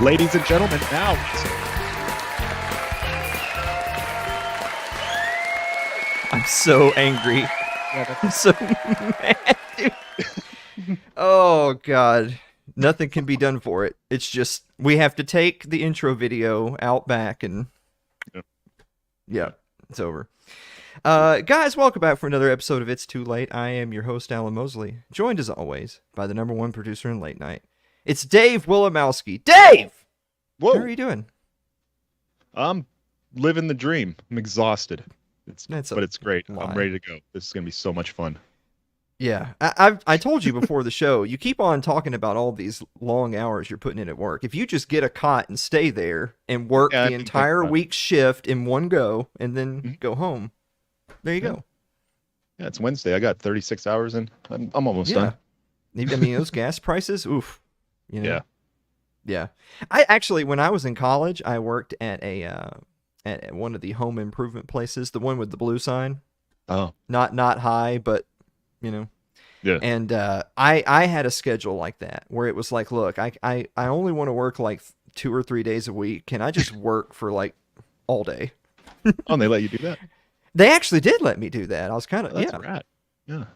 Ladies and gentlemen, now. I'm so angry. Yeah, I'm so mad, dude. Oh, God. Nothing can be done for it. It's just, we have to take the intro video out back and... Yeah, it's over. Guys, welcome back for another episode of It's Too Late. I am your host, Alan Mosley, joined as always by the number one producer in late night. It's Dave Willimowski. Dave! Whoa. How are you doing? I'm living the dream. I'm exhausted. But it's great. lie. I'm ready to go. This is going to be so much fun. Yeah, I told you before the show, you keep on talking about all these long hours you're putting in at work. If you just get a cot and stay there and work the entire week's shift in one go and then go home, there you go. Yeah, it's Wednesday. I got 36 hours in. I'm almost done. I mean, those gas prices, oof. You know? Yeah. I actually, when I was in college, I worked at at one of the home improvement places, the one with the blue sign. Oh. Not high, but you know. Yeah. And I had a schedule like that where it was like, look, I only want to work like 2 or 3 days a week. Can I just work for like all day? Oh, and they let you do that? They actually did let me do that. I was kind of That's rad. Yeah.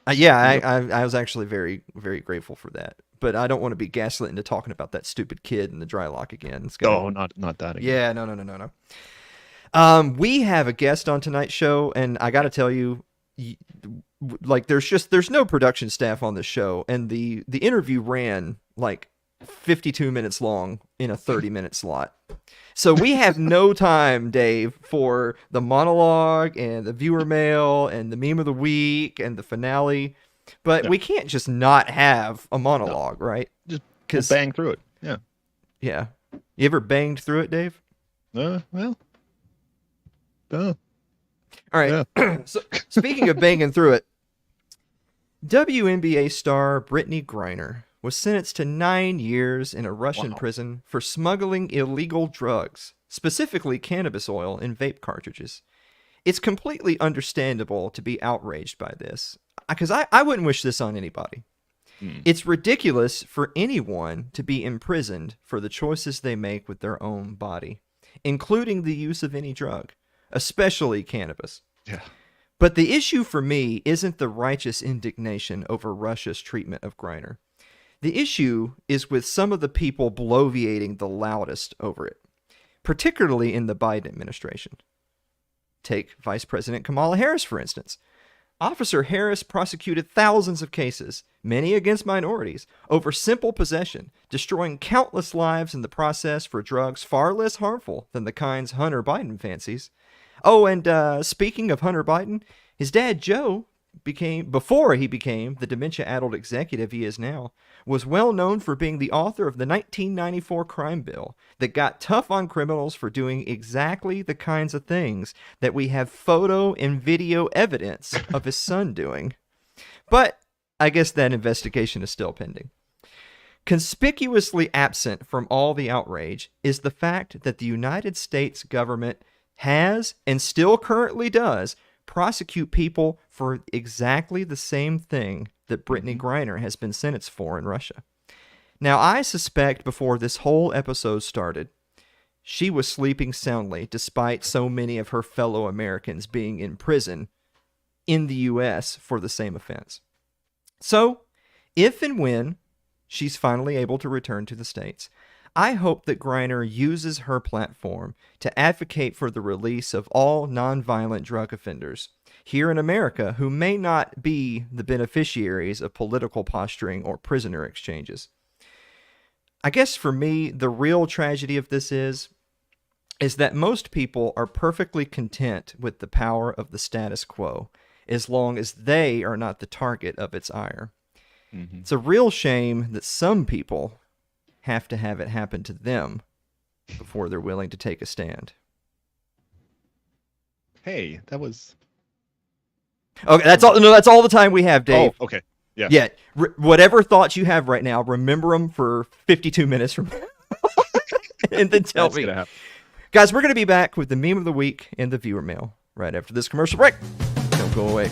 I was actually very, very grateful for that. But I don't want to be gaslit into talking about that stupid kid in the dry lock again. It's not that again. Yeah, no. We have a guest on tonight's show, and I got to tell you, like, there's no production staff on the show, and the interview ran like 52 minutes long in a 30-minute slot. So we have no time, Dave, for the monologue and the viewer mail and the meme of the week and the finale. But we can't just not have a monologue, right? Just we'll bang through it. Yeah. Yeah. You ever banged through it, Dave? Well. All right. Yeah. So, speaking of banging through it, WNBA star Brittney Griner was sentenced to 9 years in a Russian prison for smuggling illegal drugs, specifically cannabis oil and vape cartridges. It's completely understandable to be outraged by this, because I wouldn't wish this on anybody. It's ridiculous for anyone to be imprisoned for the choices they make with their own body, including the use of any drug, especially cannabis. Yeah. But the issue for me isn't the righteous indignation over Russia's treatment of Griner. The issue is with some of the people bloviating the loudest over it, particularly in the Biden administration. Take Vice President Kamala Harris, for instance. Officer Harris prosecuted thousands of cases, many against minorities, over simple possession, destroying countless lives in the process for drugs far less harmful than the kinds Hunter Biden fancies. Oh, and speaking of Hunter Biden, his dad, Joe, before he became the dementia-addled executive he is now, was well known for being the author of the 1994 crime bill that got tough on criminals for doing exactly the kinds of things that we have photo and video evidence of his son doing. But I guess that investigation is still pending. Conspicuously absent from all the outrage is the fact that the United States government has, and still currently does, prosecute people for exactly the same thing that Brittney Griner has been sentenced for in Russia. Now, I suspect before this whole episode started, she was sleeping soundly despite so many of her fellow Americans being in prison in the U.S. for the same offense. So, if and when she's finally able to return to the States, I hope that Griner uses her platform to advocate for the release of all nonviolent drug offenders here in America who may not be the beneficiaries of political posturing or prisoner exchanges. I guess for me, the real tragedy of this is that most people are perfectly content with the power of the status quo as long as they are not the target of its ire. It's a real shame that some people have to have it happen to them before they're willing to take a stand. Hey, that was... Okay, that's all. No, that's all the time we have, Dave. Oh, okay. Yeah. Yeah. Whatever thoughts you have right now, remember them for 52 minutes from now. And then tell me. Guys, we're going to be back with the meme of the week and the viewer mail right after this commercial break. Don't go away.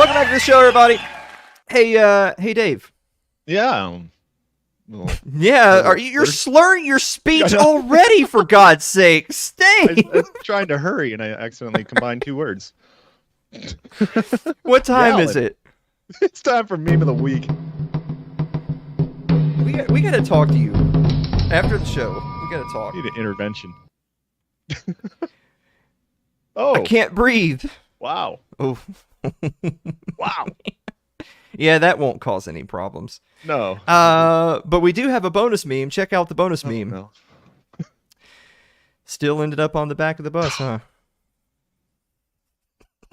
Welcome back to the show, everybody. Hey, Dave. Yeah. Well, yeah, you're slurring your speech already, for God's sake. Stay. I'm trying to hurry, and I accidentally combined two words. What time is it? It's time for Meme of the Week. We got to talk to you after the show. We got to talk. Need an intervention. Oh. I can't breathe. Wow. Oh. Wow. Yeah, that won't cause any problems. No. But we do have a bonus meme. Check out the bonus meme. No. Still ended up on the back of the bus, huh?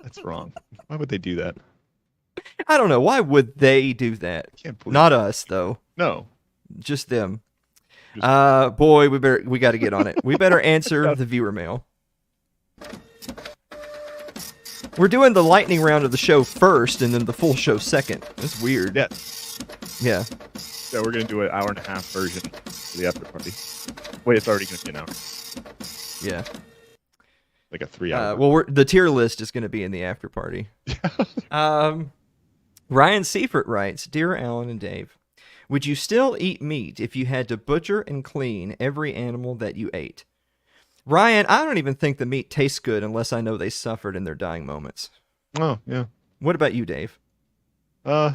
That's wrong. Why would they do that? I don't know. Why would they do that? Can't believe Not us, though. No. Just them. Boy, we got to get on it. We better answer the viewer mail. We're doing the lightning round of the show first, and then the full show second. That's weird. Yeah. Yeah. Yeah, we're gonna do an hour and a half version for the after party. Wait, it's already gonna be an hour. Yeah. Like a 3 hour. Well, the tier list is gonna be in the after party. Ryan Seifert writes, "Dear Alan and Dave, would you still eat meat if you had to butcher and clean every animal that you ate?" Ryan, I don't even think the meat tastes good unless I know they suffered in their dying moments. Oh, yeah. What about you, Dave? I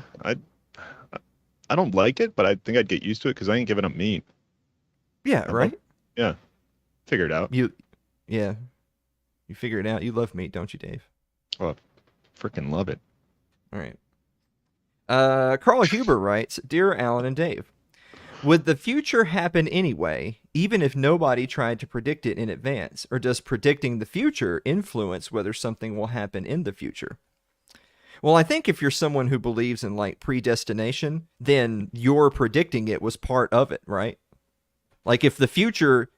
don't like it, but I think I'd get used to it because I ain't giving up meat. Yeah, right? Yeah. Figure it out. You figure it out. You love meat, don't you, Dave? Oh, freaking love it. All right. Carl Huber writes, "Dear Alan and Dave, would the future happen anyway, even if nobody tried to predict it in advance? Or does predicting the future influence whether something will happen in the future?" Well, I think if you're someone who believes in like predestination, then your predicting it was part of it, right? Like if the future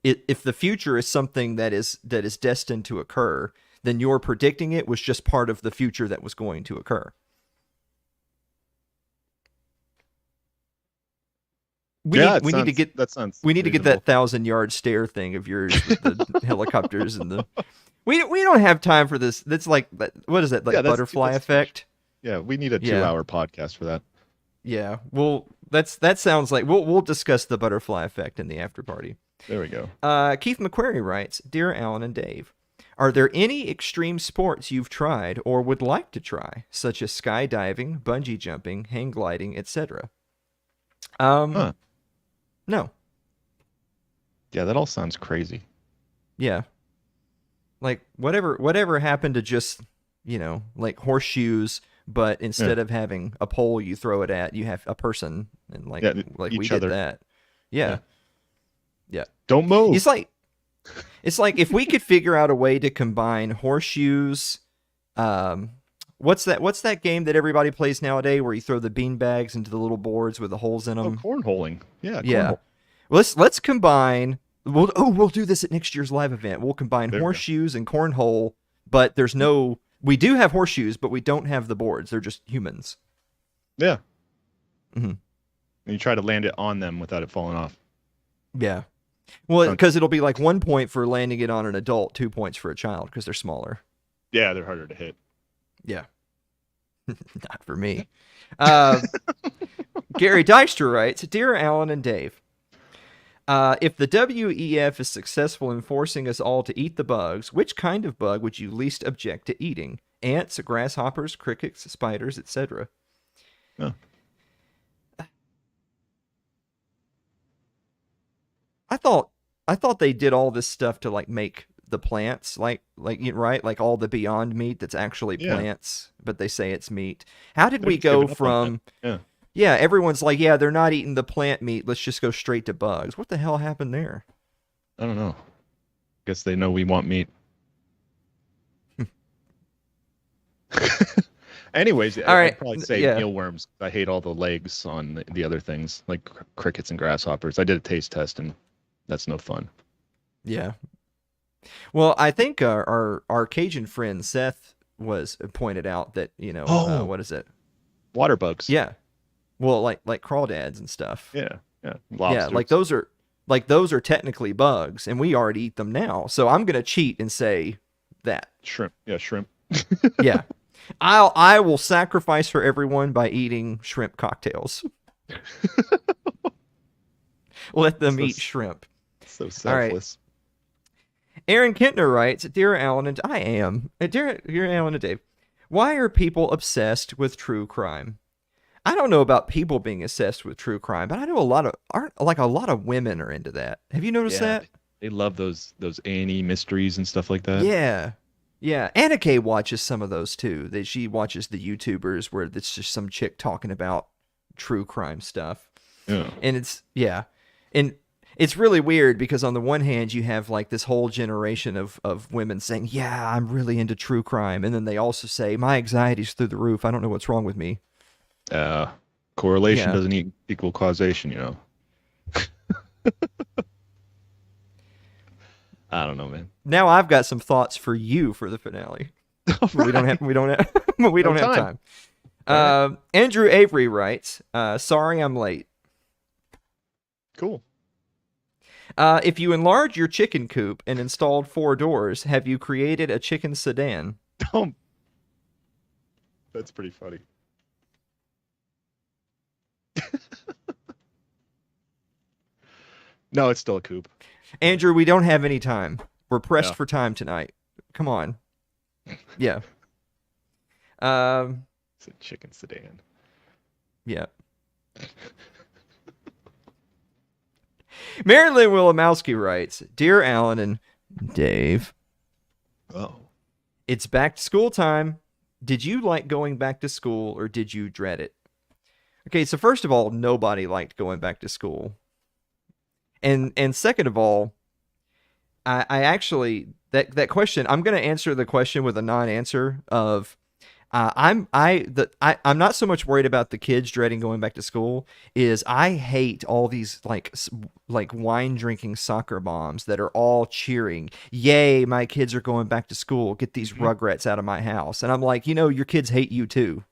is something that is destined to occur, then your predicting it was just part of the future that was going to occur. We need to get that 1,000-yard stare thing of yours with the helicopters and the. We don't have time for this. That's like, what is that, like butterfly effect? Yeah, we need a 2-hour podcast for that. Yeah, well, that sounds like we'll discuss the butterfly effect in the after party. There we go. Keith McQuarrie writes, "Dear Alan and Dave, are there any extreme sports you've tried or would like to try, such as skydiving, bungee jumping, hang gliding, etc.?" No. Yeah, that all sounds crazy. Yeah. Like whatever happened to just, like horseshoes, but instead of having a pole you throw it at, you have a person, and like we did that. Yeah. Don't move. It's like if we could figure out a way to combine horseshoes, what's that game that everybody plays nowadays where you throw the bean bags into the little boards with the holes in them? Oh, cornholing. Yeah. Yeah. Let's combine. We'll do this at next year's live event. We'll combine horseshoes and cornhole, but we do have horseshoes, but we don't have the boards. They're just humans. Yeah. Mm-hmm. And you try to land it on them without it falling off. Yeah. Well, because it'll be like 1 point for landing it on an adult, 2 points for a child because they're smaller. Yeah, they're harder to hit. Yeah. Not for me. Gary Dykstra writes, "Dear Alan and Dave, if the WEF is successful in forcing us all to eat the bugs, which kind of bug would you least object to eating? Ants, grasshoppers, crickets, spiders, etc.?" Oh. I thought they did all this stuff to like make the plants right, like all the Beyond Meat that's actually plants, but they say it's meat. How did we go from everyone's like, yeah, they're not eating the plant meat, let's just go straight to bugs? What the hell happened there? I don't know. Guess they know we want meat. Anyways, all right. I'd probably say mealworms. I hate all the legs on the other things like crickets and grasshoppers. I did a taste test and that's no fun. Yeah. Well, I think our Cajun friend Seth was pointed out that, what is it? Water bugs. Yeah. Well, like crawdads and stuff. Yeah. Yeah. Lobsters. Yeah, those are technically bugs, and we already eat them now. So I'm gonna cheat and say that shrimp. Yeah, shrimp. Yeah. I will sacrifice for everyone by eating shrimp cocktails. Let them So eat shrimp. so All right. selfless. Aaron Kentner writes, "Dear Alan and I am dear Alan and Dave, why are people obsessed with true crime? I don't know about people being obsessed with true crime, but I know a lot of women are into that. Have you noticed Yeah, that? they love those Annie mysteries and stuff like that. Yeah. Yeah, Anna Kay watches some of those too. She watches the YouTubers where it's just some chick talking about true crime stuff. Yeah. And and it's really weird because on the one hand you have like this whole generation of women saying, "Yeah, I'm really into true crime," and then they also say, "My anxiety's through the roof. I don't know what's wrong with me." Correlation Yeah. doesn't equal causation, you know. I don't know, man. Now I've got some thoughts for you for the finale. But we don't have we No don't have time. time. All right. Andrew Avery writes, "Sorry, I'm late. Cool. If you enlarge your chicken coop and installed 4 doors, have you created a chicken sedan?" Um, that's pretty funny. No, it's still a coop. Andrew, we don't have any time. We're pressed Yeah. for time tonight. Come on. Yeah. Um. It's a chicken sedan. Yeah. Marilyn Wilimowski writes, "Dear Alan and Dave, Oh. it's back to school time. Did you like going back to school or did you dread it?" Okay, so first of all, nobody liked going back to school. And second of all, I actually that question, I'm gonna answer the question with a non-answer of I'm not so much worried about the kids dreading going back to school. Is I hate all these like wine drinking soccer moms that are all cheering, "Yay, my kids are going back to school. Get these Mhm. rugrats out of my house." And I'm like, your kids hate you too,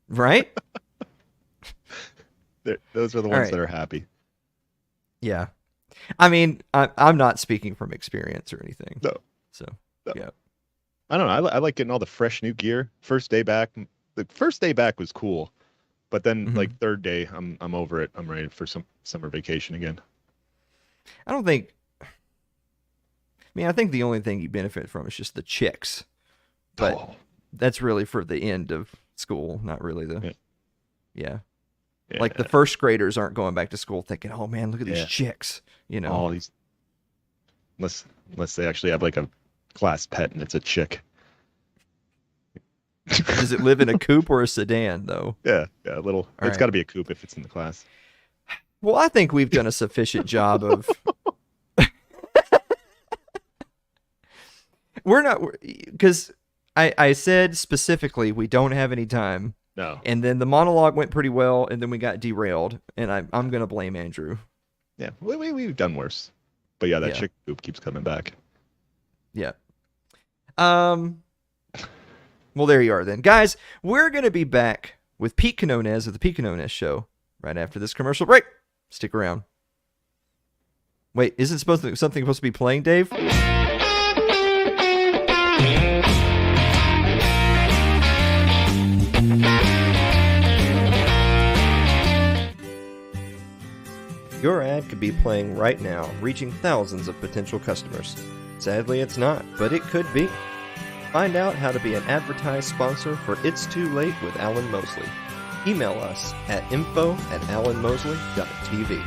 right? Those are the All ones right. that are happy. Yeah. I mean, I'm not speaking from experience or anything. No, So, no. yeah. I don't know. I like getting all the fresh new gear. First day back, the first day back was cool, but then Mhm. like third day, I'm over it. I'm ready for some summer vacation again. I don't think. I mean, I think the only thing you benefit from is just the chicks, but Oh, that's really for the end of school, not really the. yeah, Yeah. yeah. Like the first graders aren't going back to school thinking, "Oh man, look at these Yeah. chicks," you know. All these, unless they actually have like a class pet and it's a chick. Does it live in a coupe or a sedan, though? Yeah, yeah, a little. All It's right. got to be a coupe if it's in the class. Well, I think we've done a sufficient job of. We're not. Because I said specifically we don't have any time. No. And then the monologue went pretty well, and then we got derailed, and I'm gonna blame Andrew. Yeah, we've done worse. But yeah, that Yeah. chick coupe keeps coming back. Yeah. Um. Well, there you are then, guys. We're gonna be back with Pete Quinones of the Pete Quinones Show right after this commercial break. Stick around. Wait, isn't something supposed to be playing, Dave? Your ad could be playing right now, reaching thousands of potential customers. Sadly, it's not, but it could be. Find out how to be an advertised sponsor for It's Too Late with Alan Mosley. Email us at info@alanmosley.tv.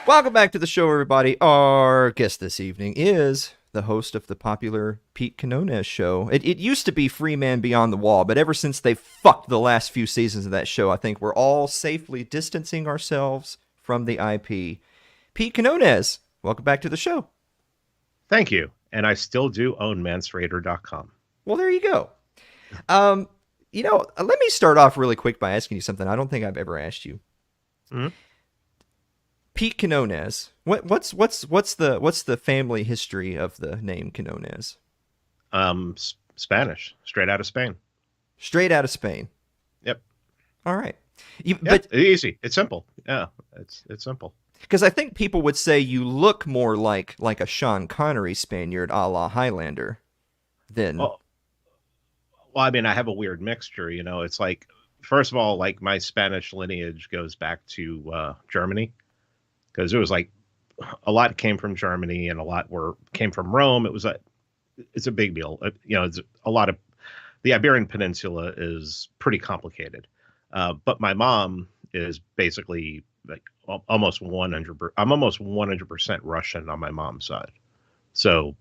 Welcome back to the show, everybody. Our guest this evening is the host of the popular Pete Quinones Show. It used to be Free Man Beyond the Wall, but ever since they fucked the last few seasons of that show, I think we're all safely distancing ourselves from the IP. Pete Quinones, welcome back to the show. Thank you. And I still do own mansrader.com. Well, there you go. Let me start off really quick by asking you something I don't think I've ever asked you. Mhm. Pete Quinones. What's the family history of the name Quinones? Spanish, straight out of Spain. Straight out of Spain. Yep. All right. Yeah, But easy. It's simple. Yeah, it's simple. because I think people would say you look more like a Sean Connery Spaniard, a la Highlander, than Well, well, I mean, I have a weird mixture. It's like, first of all, like my Spanish lineage goes back to Germany, because it was like a lot came from Germany and a lot came from Rome. It's a big deal. It's a lot of the Iberian Peninsula is pretty complicated. But my mom is basically like almost 100. I'm almost 100% Russian on my mom's side. So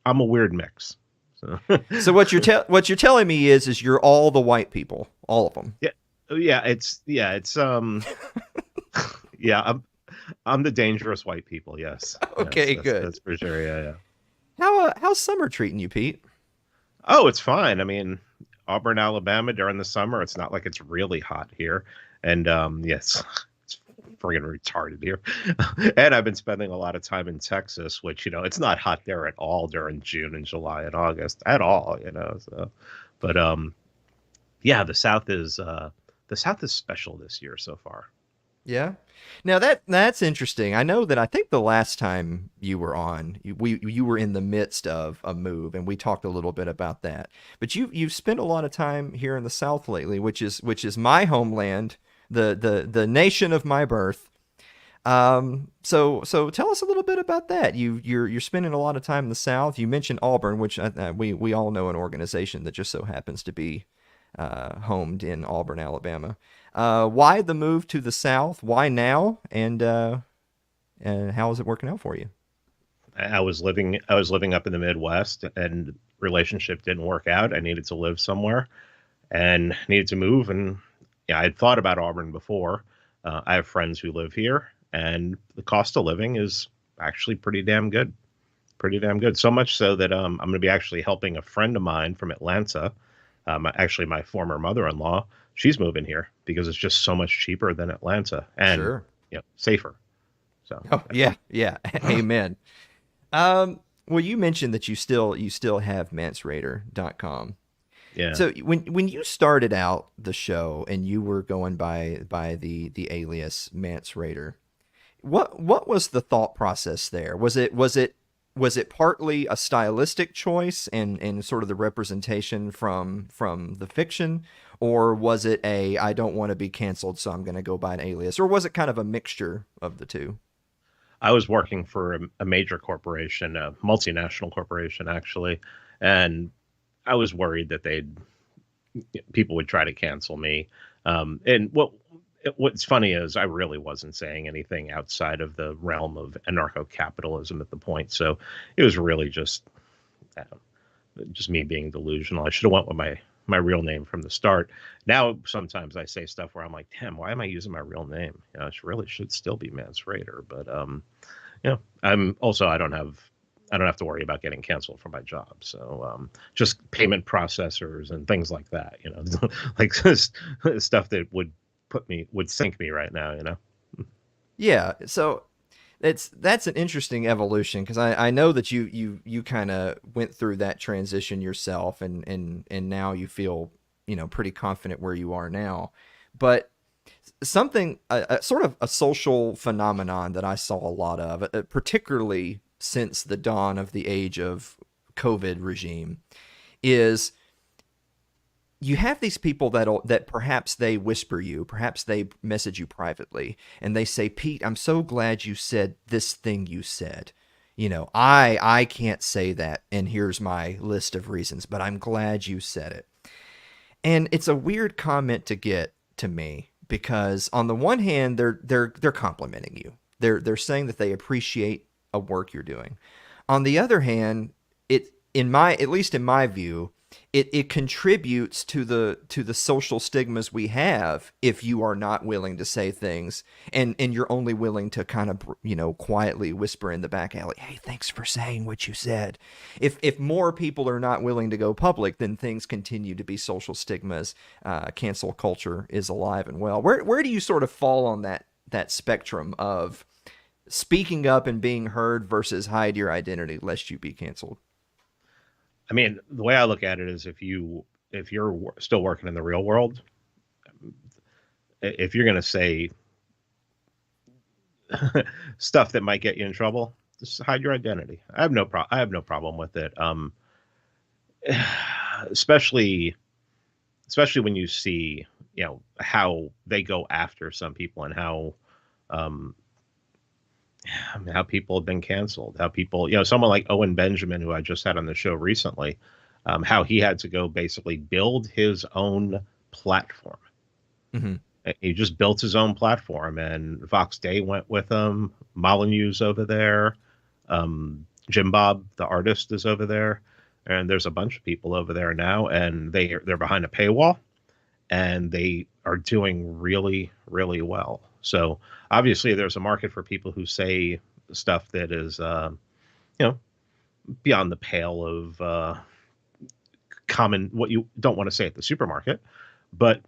I'm a weird mix. So So what you're telling me is you're all the white people, all of them. yeah, it's yeah, I'm the dangerous white people. Yes. Okay, good. That's for sure. Yeah, yeah. How's summer treating you, Pete? Oh, it's fine. I mean, Auburn, Alabama during the summer, it's not like it's really hot here. And yes, it's friggin' retarded here. And I've been spending a lot of time in Texas, which, it's not hot there at all during June and July and August at all. So but yeah, the South is special this year so far. Yeah. Now that's interesting. I think the last time you were on, you were in the midst of a move, and we talked a little bit about that. But you've spent a lot of time here in the South lately, which is my homeland, the nation of my birth. So tell us a little bit about that. You're spending a lot of time in the South. You mentioned Auburn, which we all know an organization that just so happens to be homed in Auburn, Alabama. Why the move to the South? Why now? And how is it working out for you? I was living up in the Midwest, and relationship didn't work out. I needed to live somewhere and needed to move. And yeah, I had thought about Auburn before. I have friends who live here, and the cost of living is actually pretty damn good. Pretty damn good. So much so that I'm going to be actually helping a friend of mine from Atlanta. Actually, my former mother-in-law, she's moving here because it's just so much cheaper than Atlanta and Sure. safer. So Oh, yeah, yeah. Amen. Well, you mentioned that you still have mansraider.com. yeah. So when you started out the show and you were going by the alias Mance Raider, what was the thought process there? Was it partly a stylistic choice and sort of the representation from the fiction, or was it I don't want to be canceled, so I'm going to go by an alias, or was it kind of a mixture of the two? I was working for a major corporation, a multinational corporation, actually, and I was worried that people would try to cancel me. And what's funny is I really wasn't saying anything outside of the realm of anarcho-capitalism at the point, so it was really just me being delusional. I should have went with my real name from the start. Now sometimes I say stuff where I'm like, damn, why am I using my real name? I really should still be Mance Raider. But I'm also I don't have to worry about getting canceled for my job. So just payment processors and things like that, like stuff that would sink me right now. Yeah, so that's an interesting evolution because I know that you kind of went through that transition yourself, and now you feel pretty confident where you are now. But something a sort of a social phenomenon that I saw a lot of, particularly since the dawn of the age of COVID regime, is you have these people that perhaps they whisper you, perhaps they message you privately, and they say, Pete, I'm so glad you said this thing you said. I can't say that, and here's my list of reasons, but I'm glad you said it. And it's a weird comment to get to me because on the one hand, they're complimenting you. They're saying that they appreciate a work you're doing. On the other hand, at least in my view, it contributes to the social stigmas we have if you are not willing to say things and you're only willing to kind of quietly whisper in the back alley, hey, thanks for saying what you said. If more people are not willing to go public, then things continue to be social stigmas. Cancel culture is alive and well. Where do you sort of fall on that spectrum of speaking up and being heard versus hide your identity lest you be canceled? I mean, the way I look at it is if you're still working in the real world, if you're going to say stuff that might get you in trouble, just hide your identity. I have no problem with it. Especially when you see, how they go after some people and um, how people have been canceled, how people, someone like Owen Benjamin, who I just had on the show recently, how he had to go basically build his own platform. Mm-hmm. He just built his own platform, and Vox Day went with him. Molyneux's over there. Jim Bob, the artist, is over there, and there's a bunch of people over there now, and they're behind a paywall, and they are doing really, really well. So obviously, there's a market for people who say stuff that is, beyond the pale of common, what you don't want to say at the supermarket, but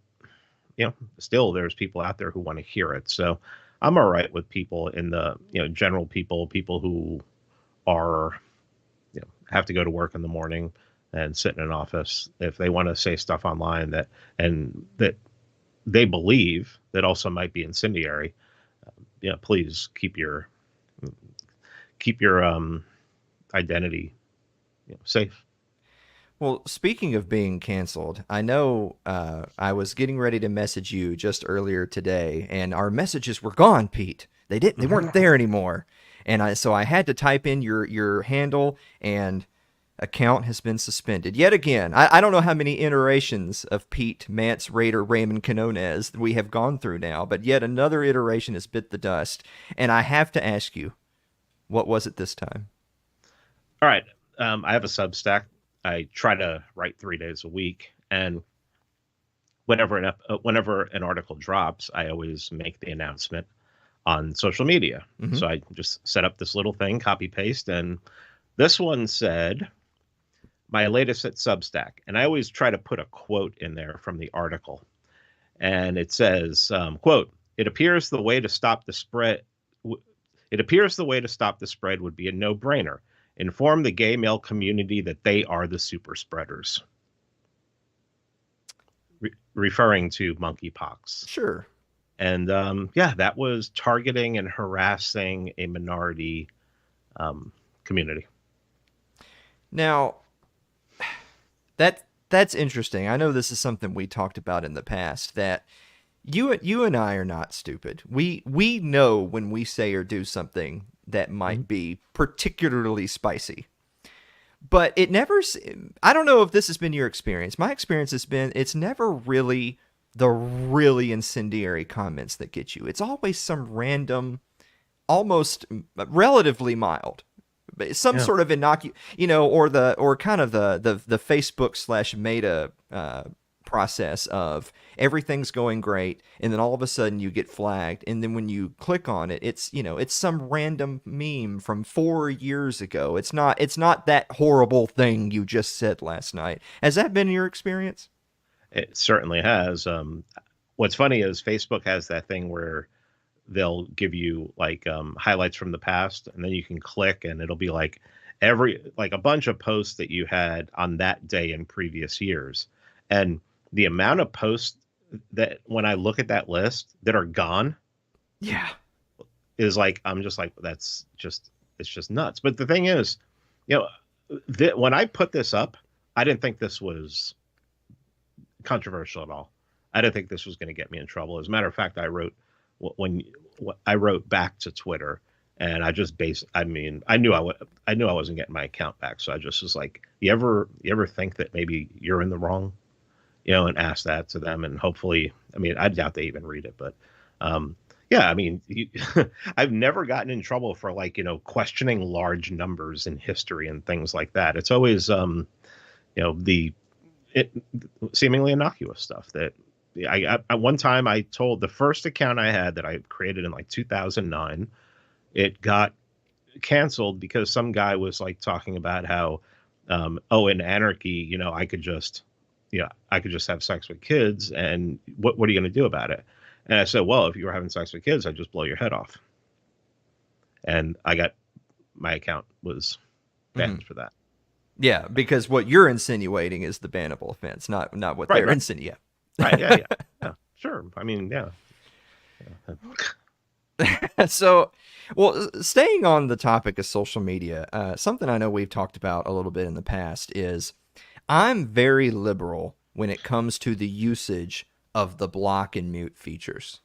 still there's people out there who want to hear it. So I'm all right with people in the, general people who are, have to go to work in the morning and sit in an office. If they want to say stuff online that they believe that also might be incendiary, please keep your identity, safe. Well, speaking of being canceled, I know I was getting ready to message you just earlier today, and our messages were gone, Pete. They weren't there anymore, and so I had to type in your handle, and account has been suspended yet again. I don't know how many iterations of Pete, Mance, Raider, Raymond, Quinones we have gone through now, but yet another iteration has bit the dust, and I have to ask you, what was it this time? All right, I have a Substack. I try to write 3 days a week, and whenever an article drops, I always make the announcement on social media. Mm-hmm. So I just set up this little thing, copy paste, and this one said, "My latest at Substack," and I always try to put a quote in there from the article, and it says, "Quote: It appears the way to stop the spread. It appears the way to stop the spread would be a no-brainer. Inform the gay male community that they are the super spreaders," referring to monkeypox. Sure. And that was targeting and harassing a minority community. Now, that's interesting. I know this is something we talked about in the past, that you and I are not stupid. We know when we say or do something that might be particularly spicy. But it never, I don't know if this has been your experience. My experience has been, it's never really the really incendiary comments that get you. It's always some random, almost relatively mild, sort of innocuous, or kind of the Facebook / Meta process of everything's going great, and then all of a sudden you get flagged, and then when you click on it, it's some random meme from 4 years ago. It's not that horrible thing you just said last night. Has that been your experience? It certainly has. What's funny is Facebook has that thing where they'll give you like highlights from the past, and then you can click and it'll be like a bunch of posts that you had on that day in previous years. And the amount of posts that when I look at that list that are gone, is like, I'm just like, it's just nuts. But the thing is, when I put this up, I didn't think this was controversial at all. I didn't think this was going to get me in trouble. As a matter of fact, I wrote back to Twitter, and I just I knew I wasn't getting my account back. So I just was like, you ever think that maybe you're in the wrong? And ask that to them, and hopefully, I doubt they even read it, but I've never gotten in trouble for questioning large numbers in history and things like that. It's always the seemingly innocuous stuff that I one time I told the first account I had that I created in 2009, it got canceled because some guy was talking about how in anarchy, I could just have sex with kids, and what are you going to do about it? And I said, well, if you were having sex with kids, I'd just blow your head off. And my account was banned for that. Yeah, because what you're insinuating is the bannable offense, not what Right, they're right. insinuating. Right. Yeah. Sure. I mean, yeah. So, well, staying on the topic of social media, something I know we've talked about a little bit in the past is I'm very liberal when it comes to the usage of the block and mute features.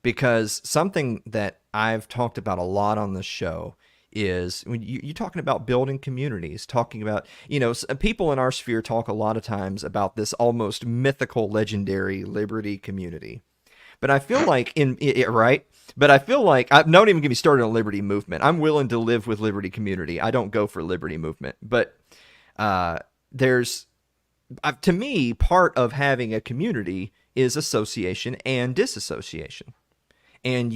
Because something that I've talked about a lot on the show is when you're talking about building communities, talking about, people in our sphere talk a lot of times about this almost mythical, legendary Liberty community. But I feel like right. But I feel like don't even get me started on Liberty movement. I'm willing to live with Liberty community. I don't go for Liberty movement. But there's to me, part of having a community is association and disassociation. And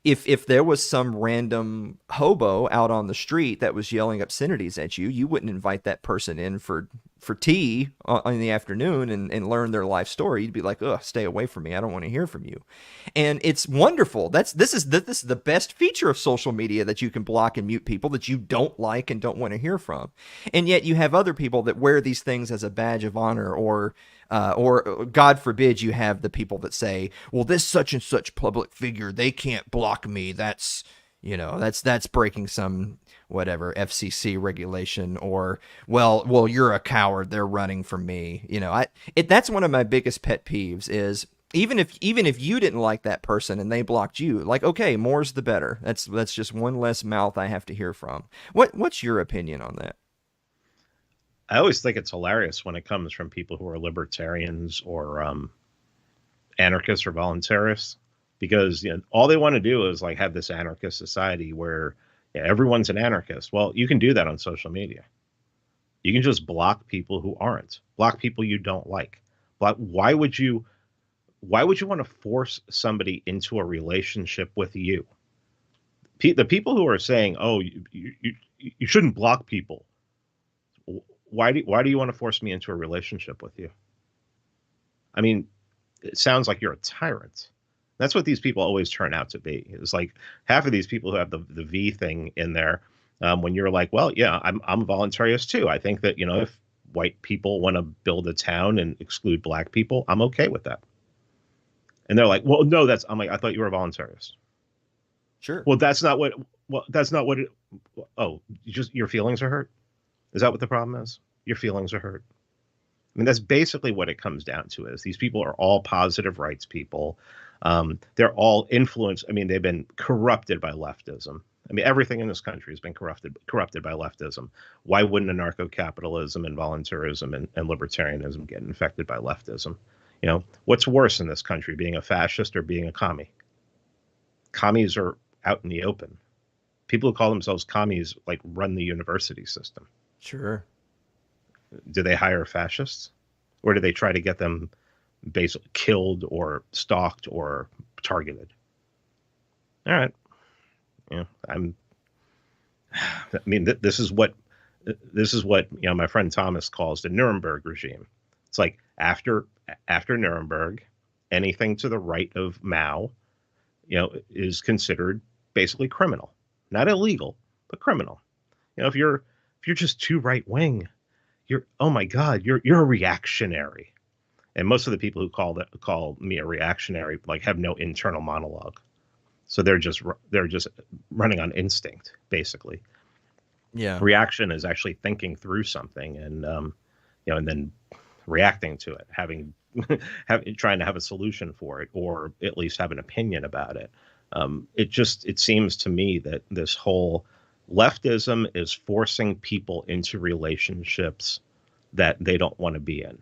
if there was some random hobo out on the street that was yelling obscenities at you, you wouldn't invite that person in for tea in the afternoon and learn their life story. You'd be like, ugh, stay away from me. I don't want to hear from you. And it's wonderful. This is the best feature of social media, that you can block and mute people that you don't like and don't want to hear from. And yet you have other people that wear these things as a badge of honor, or God forbid you have the people that say, well, this such and such public figure, they can't block me. That's breaking some whatever FCC regulation, or well, you're a coward. They're running from me. That's one of my biggest pet peeves is even if you didn't like that person and they blocked you, like, okay, more's the better. That's just one less mouth I have to hear from. What's your opinion on that? I always think it's hilarious when it comes from people who are libertarians or anarchists or voluntarists, because all they want to do is like have this anarchist society where everyone's an anarchist. Well, you can do that on social media. You can just block people who aren't. Block people you don't like. Why would you want to force somebody into a relationship with you? The people who are saying, "Oh, you shouldn't block people." Why do you want to force me into a relationship with you? I mean, it sounds like you're a tyrant. That's what these people always turn out to be. It's like half of these people who have the V thing in there, when you're like, well, yeah, I'm a voluntarist too. I think that, if white people want to build a town and exclude black people, I'm okay with that. And they're like, well, no, I'm like, I thought you were a voluntarist. Sure. Well, that's not what it, oh, your feelings are hurt. Is that what the problem is? Your feelings are hurt. I mean, that's basically what it comes down to. Is these people are all positive rights people. They're all influenced. I mean, they've been corrupted by leftism. I mean, everything in this country has been corrupted by leftism. Why wouldn't anarcho-capitalism and voluntarism and libertarianism get infected by leftism? What's worse in this country, being a fascist or being a commie? Commies are out in the open. People who call themselves commies like run the university system. Sure. Do they hire fascists, or do they try to get them basically killed or stalked or targeted? All right. This is what my friend Thomas calls the Nuremberg regime. It's like after Nuremberg, anything to the right of Mao, is considered basically criminal, not illegal, but criminal. If you're just too right wing, oh my God, you're a reactionary. And most of the people who call me a reactionary like have no internal monologue. So they're just running on instinct, basically. Yeah. Reaction is actually thinking through something and and then reacting to it, trying to have a solution for it, or at least have an opinion about it. It seems to me that this whole leftism is forcing people into relationships that they don't want to be in,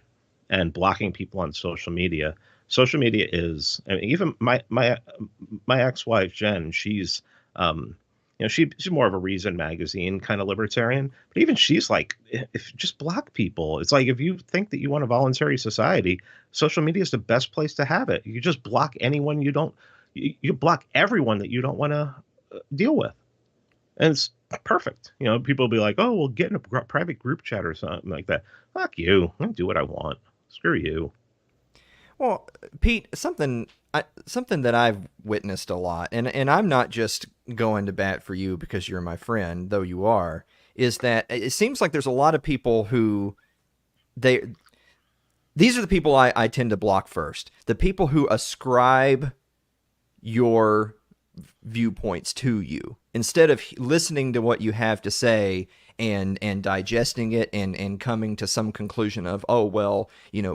and blocking people on social media. Social media is, I mean, even my ex-wife Jen, she's she's more of a Reason magazine kind of libertarian, but even she's like, if just block people. It's like, if you think that you want a voluntary society, social media is the best place to have it. You just block anyone you block everyone that you don't want to deal with. And it's perfect. People will be like, oh, we'll get in a private group chat or something like that. Fuck you. I'll do what I want. Screw you. Well, Pete, something something that I've witnessed a lot, and I'm not just going to bat for you because you're my friend, though you are, is that it seems like there's a lot of people who they these are the people I tend to block first. The people who ascribe your viewpoints to you instead of listening to what you have to say and digesting it and coming to some conclusion of, oh well,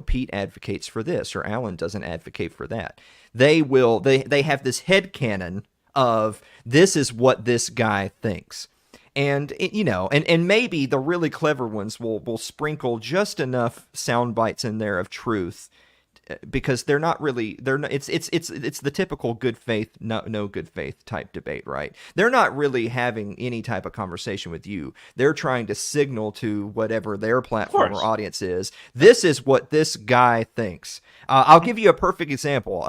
Pete advocates for this or Alan doesn't advocate for that. They have this headcanon of this is what this guy thinks. And and maybe the really clever ones will sprinkle just enough sound bites in there of truth, because they're not it's the typical good faith, no good faith type debate, right? They're not really having any type of conversation with you. They're trying to signal to whatever their platform or audience is, this is what this guy thinks. I'll give you a perfect example.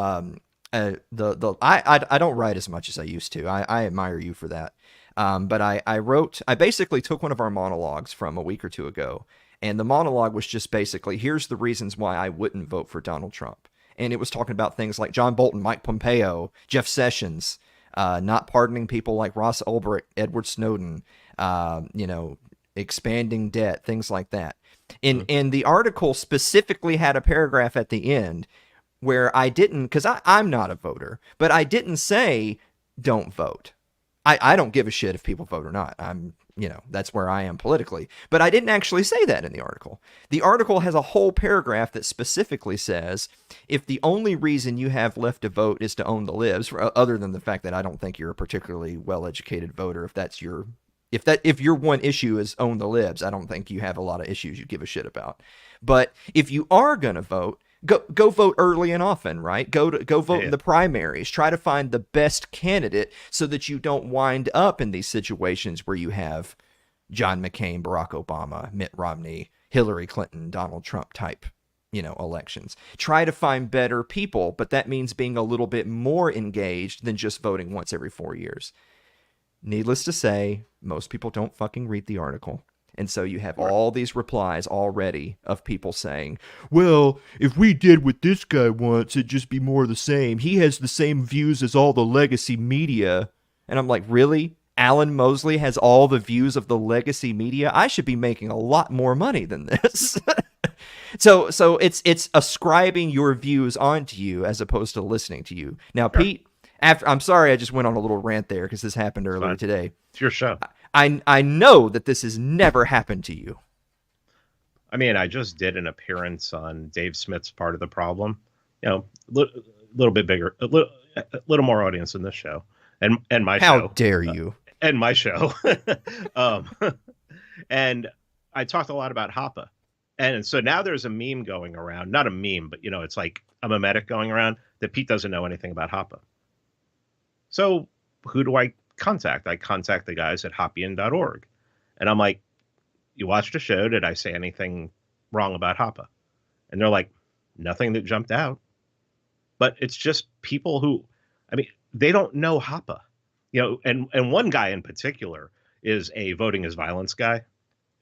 I don't write as much as I used to. I admire you for that. But I basically took one of our monologues from a week or two ago, and the monologue was just basically, here's the reasons why I wouldn't vote for Donald Trump. And it was talking about things like John Bolton, Mike Pompeo, Jeff Sessions, not pardoning people like Ross Ulbricht, Edward Snowden, expanding debt, things like that. And the article specifically had a paragraph at the end where I didn't, because I'm not a voter, but I didn't say don't vote. I don't give a shit if people vote or not. That's where I am politically. But I didn't actually say that in the article. The article has a whole paragraph that specifically says, if the only reason you have left to vote is to own the libs, other than the fact that I don't think you're a particularly well-educated voter, if your one issue is own the libs, I don't think you have a lot of issues you give a shit about. But if you are going to vote, Go vote early and often, right? Go vote in the primaries. Try to find the best candidate so that you don't wind up in these situations where you have John McCain, Barack Obama, Mitt Romney, Hillary Clinton, Donald Trump type, elections. Try to find better people, but that means being a little bit more engaged than just voting once every 4 years. Needless to say, most people don't fucking read the article. And so you have all these replies already of people saying, well, if we did what this guy wants, it'd just be more of the same. He has the same views as all the legacy media. And I'm like, really? Alan Mosley has all the views of the legacy media? I should be making a lot more money than this. So it's ascribing your views onto you as opposed to listening to you. Now, sure. Pete, I'm sorry I just went on a little rant there because this happened earlier today. It's your show. I know that this has never happened to you. I mean, I just did an appearance on Dave Smith's Part of the Problem. Little bit bigger, a little more audience than this show, and my show. How dare you? And my show. And I talked a lot about Hoppe, and so now there's a meme going around. Not a meme, but it's like a memetic going around that Pete doesn't know anything about Hoppe. So who do I contact? I contact the guys at Hoppian.org. And I'm like, you watched a show. Did I say anything wrong about Hoppe? And they're like, nothing that jumped out. But it's just people who, they don't know Hoppe. And one guy in particular is a voting is violence guy.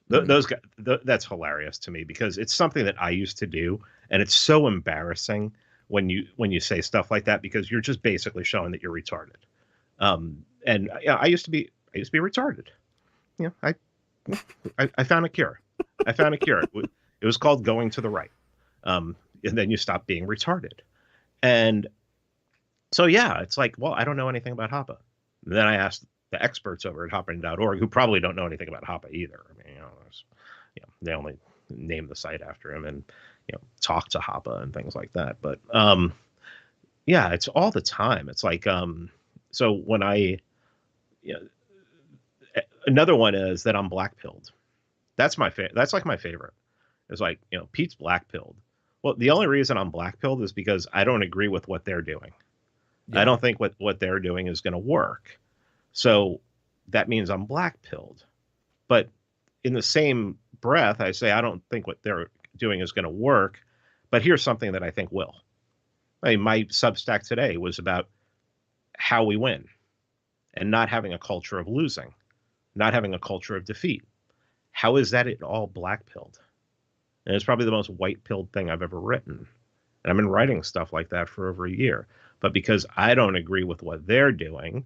Those guys, that's hilarious to me because it's something that I used to do. And it's so embarrassing when you say stuff like that because you're just basically showing that you're retarded. And I used to be retarded. I found a cure. It was called going to the right. And then you stop being retarded. And so, it's like, well, I don't know anything about Hoppe. And then I asked the experts over at Hoppian.org who probably don't know anything about Hoppe either. They only name the site after him and, talk to Hoppe and things like that. But, it's all the time. It's like, so when another one is that I'm black-pilled. That's that's like my favorite. It's like, Pete's black-pilled. Well, the only reason I'm black-pilled is because I don't agree with what they're doing. Yeah. I don't think what they're doing is going to work. So that means I'm black-pilled. But in the same breath, I say I don't think what they're doing is going to work. But here's something that I think will. My Substack today was about how we win and not having a culture of losing, not having a culture of defeat. How is that at all black-pilled? And it's probably the most white-pilled thing I've ever written. And I've been writing stuff like that for over a year. But because I don't agree with what they're doing,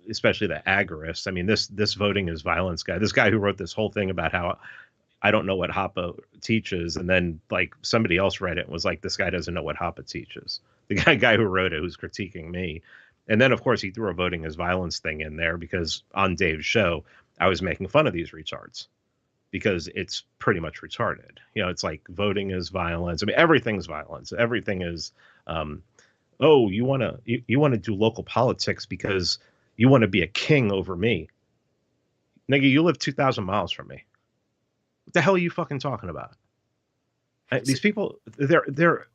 especially the agorists. I mean, this voting is violence guy, this guy who wrote this whole thing about how I don't know what Hoppe teaches, and then like somebody else read it and was like, this guy doesn't know what Hoppe teaches. The guy who wrote it, who's critiquing me. And then, of course, he threw a voting as violence thing in there because on Dave's show, I was making fun of these retards because it's pretty much retarded. It's like voting is violence. I mean, everything's violence. Everything is, oh, you want to do local politics because you want to be a king over me. Nigga, you live 2,000 miles from me. What the hell are you fucking talking about? These people, they're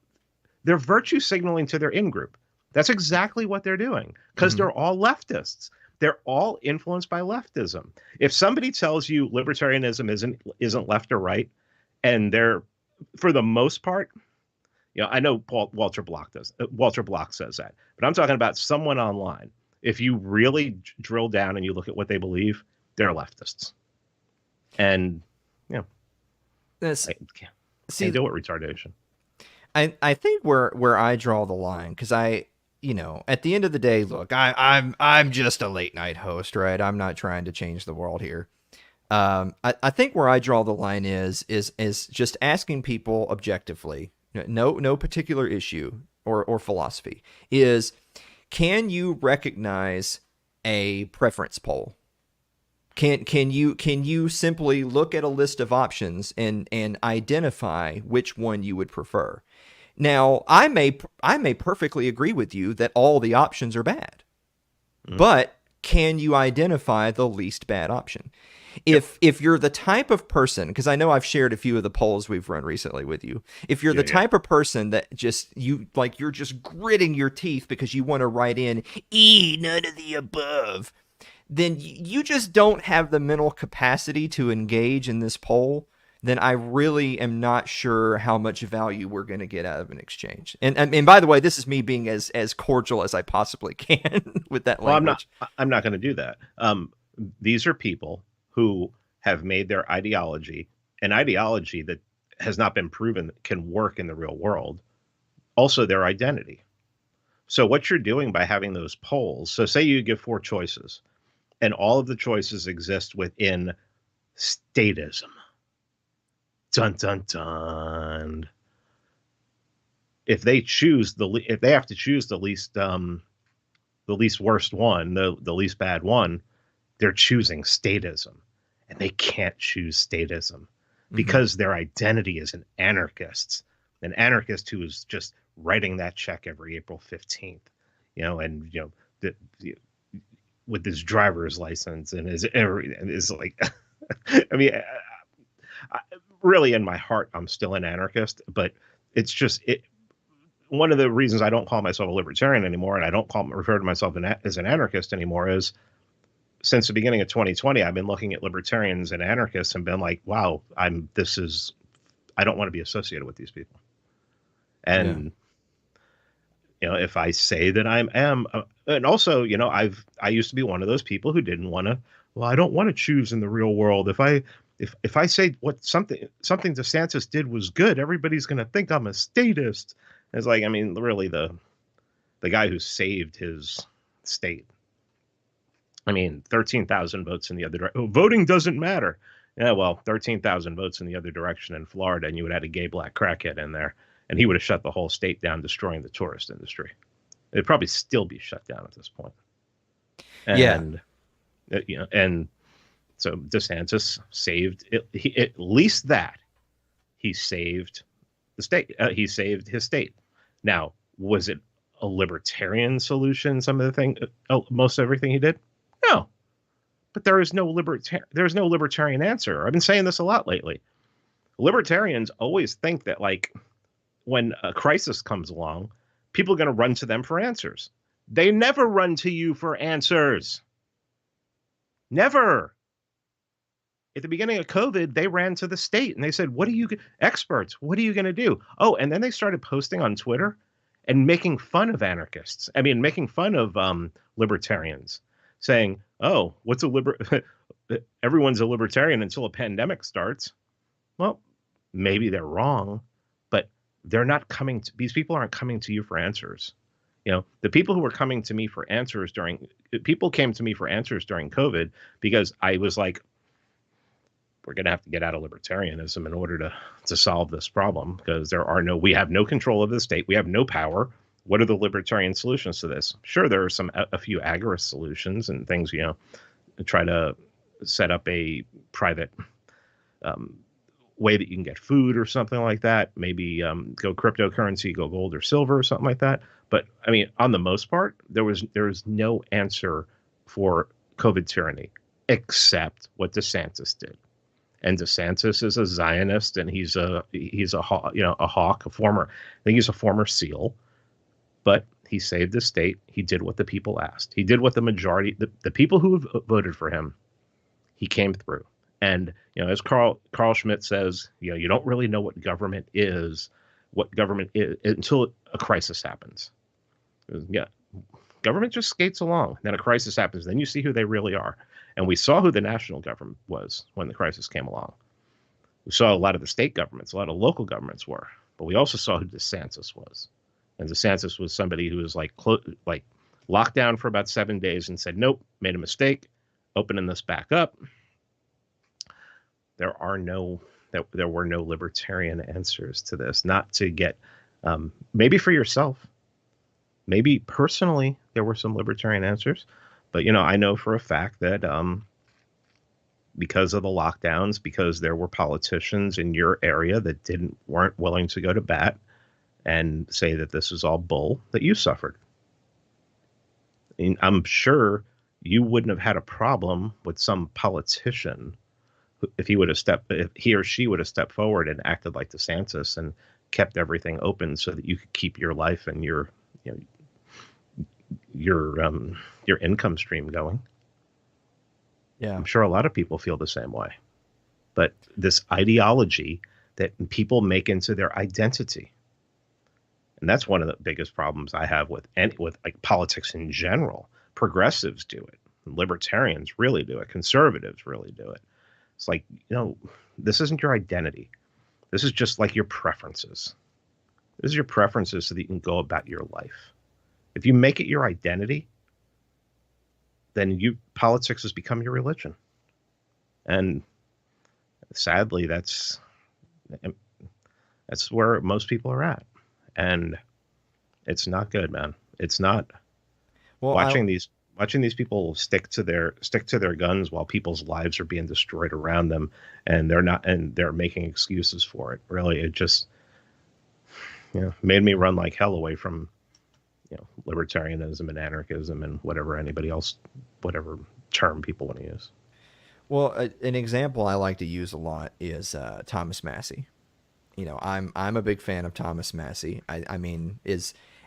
virtue signaling to their in-group. That's exactly what they're doing because they're all leftists. They're all influenced by leftism. If somebody tells you libertarianism isn't left or right, and they're, for the most part, I know Walter Block says that, but I'm talking about someone online. If you really drill down and you look at what they believe, they're leftists. And can't deal with retardation. I think where I draw the line, because at the end of the day, look, I'm just a late night host, right? I'm not trying to change the world here. I think where I draw the line is just asking people objectively, no particular issue or philosophy, is can you recognize a preference poll? Can you simply look at a list of options and identify which one you would prefer? Now, I may perfectly agree with you that all the options are bad, but can you identify the least bad option? If you're the type of person, because I know I've shared a few of the polls we've run recently with you, if you're the type of person that you're just gritting your teeth because you want to write in none of the above, then you just don't have the mental capacity to engage in this poll, then I really am not sure how much value we're going to get out of an exchange. And by the way, this is me being as cordial as I possibly can with that language. I'm not going to do that. These are people who have made their ideology an ideology that has not been proven can work in the real world, also their identity. So what you're doing by having those polls, so say you give 4 choices, and all of the choices exist within statism. Dun, dun, dun. If they have to choose the least worst one, the least bad one, they're choosing statism, and they can't choose statism because their identity is an anarchist who is just writing that check every April 15th, with his driver's license and is like, I mean, really in my heart, I'm still an anarchist, but it's just one of the reasons I don't call myself a libertarian anymore, and I don't refer to myself as an anarchist anymore, is since the beginning of 2020, I've been looking at libertarians and anarchists and been like, wow, I don't want to be associated with these people. And if I say that I am, and also, I used to be one of those people who didn't want to. Well, I don't want to choose in the real world. If I say what something DeSantis did was good, everybody's going to think I'm a statist. It's like, I mean, really, the guy who saved his state. I mean, 13,000 votes in the other direction. Voting doesn't matter. Yeah, well, 13,000 votes in the other direction in Florida, and you would have had a gay black crackhead in there, and he would have shut the whole state down, destroying the tourist industry. It'd probably still be shut down at this point. And, and so DeSantis saved it, at least that. He saved the state. He saved his state. Now, was it a libertarian solution? Most of everything he did? No, but there is no libertarian answer. I've been saying this a lot lately. Libertarians always think that, like, when a crisis comes along, people are going to run to them for answers. They never run to you for answers. Never. At the beginning of COVID, they ran to the state and they said, experts, what are you going to do? Oh, and then they started posting on Twitter and making fun of anarchists. I mean, making fun of libertarians, saying, oh, everyone's a libertarian until a pandemic starts. Well, maybe they're wrong, but these people aren't coming to you for answers. The people who were coming to me for answers people came to me for answers during COVID because I was like, we're going to have to get out of libertarianism in order to solve this problem, because we have no control of the state. We have no power. What are the libertarian solutions to this? Sure, there are a few agorist solutions and things, try to set up a private way that you can get food or something like that. Maybe go cryptocurrency, go gold or silver or something like that. But I mean, on the most part, there was no answer for COVID tyranny except what DeSantis did. And DeSantis is a Zionist, and he's a hawk, I think he's a former SEAL, but he saved the state. He did what the people asked. He did what the majority, the people who voted for him, he came through. And, as Carl Schmitt says, you don't really know what government is until a crisis happens. Yeah. Government just skates along. Then a crisis happens. Then you see who they really are. And we saw who the national government was when the crisis came along. We saw a lot of the state governments, a lot of local governments were, but we also saw who DeSantis was. And DeSantis was somebody who was like locked down for about 7 days and said, nope, made a mistake, opening this back up. There were no libertarian answers to this, not to get, maybe for yourself, maybe personally, there were some libertarian answers. But, I know for a fact that because of the lockdowns, because there were politicians in your area that weren't willing to go to bat and say that this is all bull, that you suffered. And I'm sure you wouldn't have had a problem with some politician if he or she would have stepped forward and acted like DeSantis and kept everything open so that you could keep your life and your income stream going. Yeah. I'm sure a lot of people feel the same way. But this ideology that people make into their identity, and that's one of the biggest problems I have with like politics in general. Progressives do it. Libertarians really do it. Conservatives really do it. It's like, this isn't your identity. This is just like your preferences. This is your preferences so that you can go about your life. If you make it your identity, then politics has become your religion. And sadly, that's where most people are at. And it's not good, man. It's not. Well, watching these people stick to their guns while people's lives are being destroyed around them, and they're making excuses for it. Really, it just made me run like hell away from libertarianism and anarchism and whatever term people want to use. Well, an example I like to use a lot is Thomas Massie. I'm a big fan of Thomas Massie. I mean,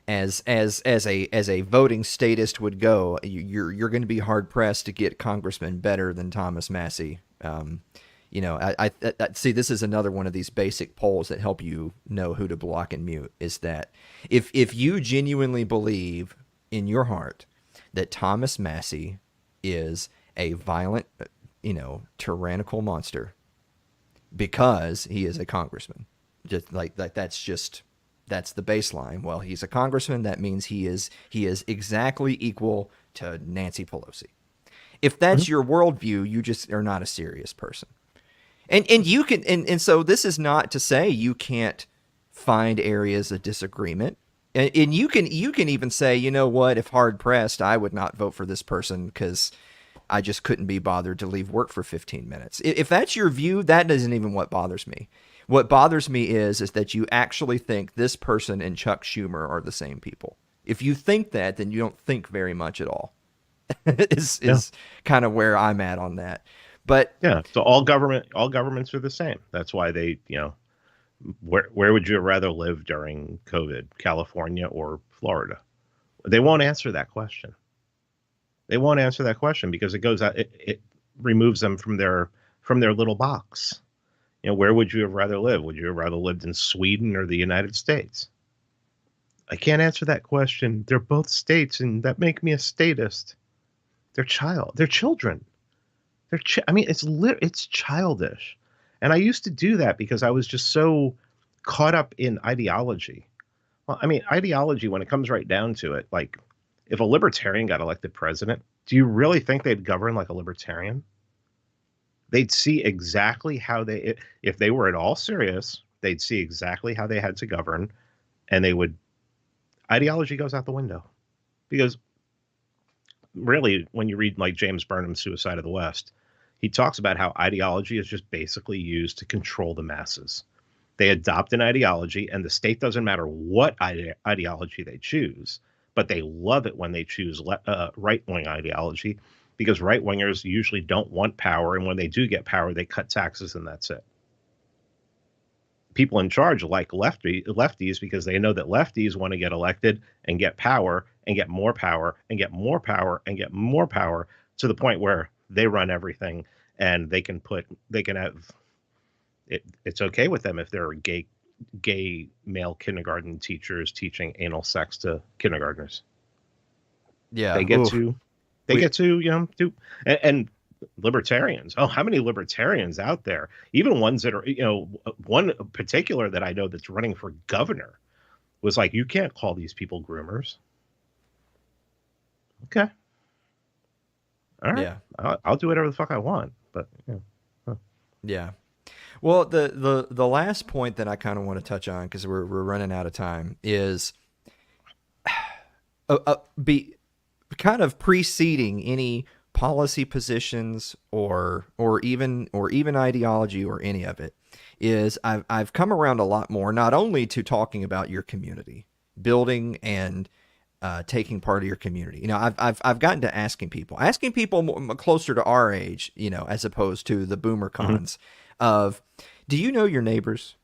as a voting statist would go, you're going to be hard pressed to get congressmen better than Thomas Massie. I see, this is another one of these basic polls that help you know who to block and mute, is that if you genuinely believe in your heart that Thomas Massie is a violent, tyrannical monster because he is a congressman, just like that's the baseline. Well, he's a congressman. That means he is exactly equal to Nancy Pelosi. If that's your worldview, you just are not a serious person. And you can, and so this is not to say you can't find areas of disagreement. And you can even say, you know what, if hard pressed, I would not vote for this person because I just couldn't be bothered to leave work for 15 minutes. If that's your view, that isn't even what bothers me. What bothers me is that you actually think this person and Chuck Schumer are the same people. If you think that, then you don't think very much at all. is kind of where I'm at on that. But yeah, so all governments are the same. That's why they, where would you rather live during COVID, California or Florida? They won't answer that question. They won't answer that question because it goes out. It removes them from their little box. Where would you have rather lived? Would you have rather lived in Sweden or the United States? I can't answer that question. They're both states, and that make me a statist. They're children. It's childish. And I used to do that because I was just so caught up in ideology. Well, I mean, ideology, when it comes right down to it, like if a libertarian got elected president, do you really think they'd govern like a libertarian? They'd see exactly how if they were at all serious, they'd see exactly how they had to govern, and they would, ideology goes out the window. Because really, when you read like James Burnham's Suicide of the West, he talks about how ideology is just basically used to control the masses. They adopt an ideology, and the state doesn't matter what ideology they choose, but they love it when they choose right-wing ideology, because right-wingers usually don't want power, and when they do get power, they cut taxes, and that's it. People in charge like lefties because they know that lefties want to get elected and get power and get more power and get more power and get more power, to the point where they run everything, and they can have it. It's okay with them if there are gay male kindergarten teachers teaching anal sex to kindergartners. Yeah. They get Oof. to do, and libertarians. Oh, how many libertarians out there? Even ones that are, one particular that I know that's running for governor was like, you can't call these people groomers. Okay. All right. Yeah. I'll do whatever the fuck I want. But Yeah. Well, the last point that I kind of want to touch on, because we're running out of time, is be kind of preceding any policy positions or even ideology or any of it, is I've come around a lot more, not only to talking about your community, building and taking part of your community. I've gotten to asking people closer to our age, as opposed to the boomer cons, of, do you know your neighbors?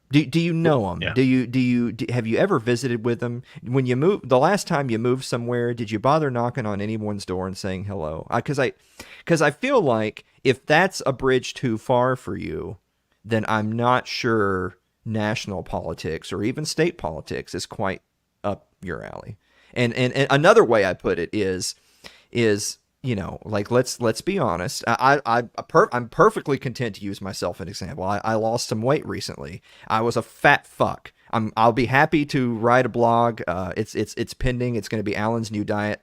Do you know them? Yeah. Have you ever visited with them? When you moved, the last time you moved somewhere, did you bother knocking on anyone's door and saying hello? Because I feel like if that's a bridge too far for you, then I'm not sure national politics or even state politics is quite up your alley. And another way I put it is like, let's be honest. I'm perfectly content to use myself as an example. I lost some weight recently. I was a fat fuck. I'll be happy to write a blog. It's pending. It's going to be Alan's new diet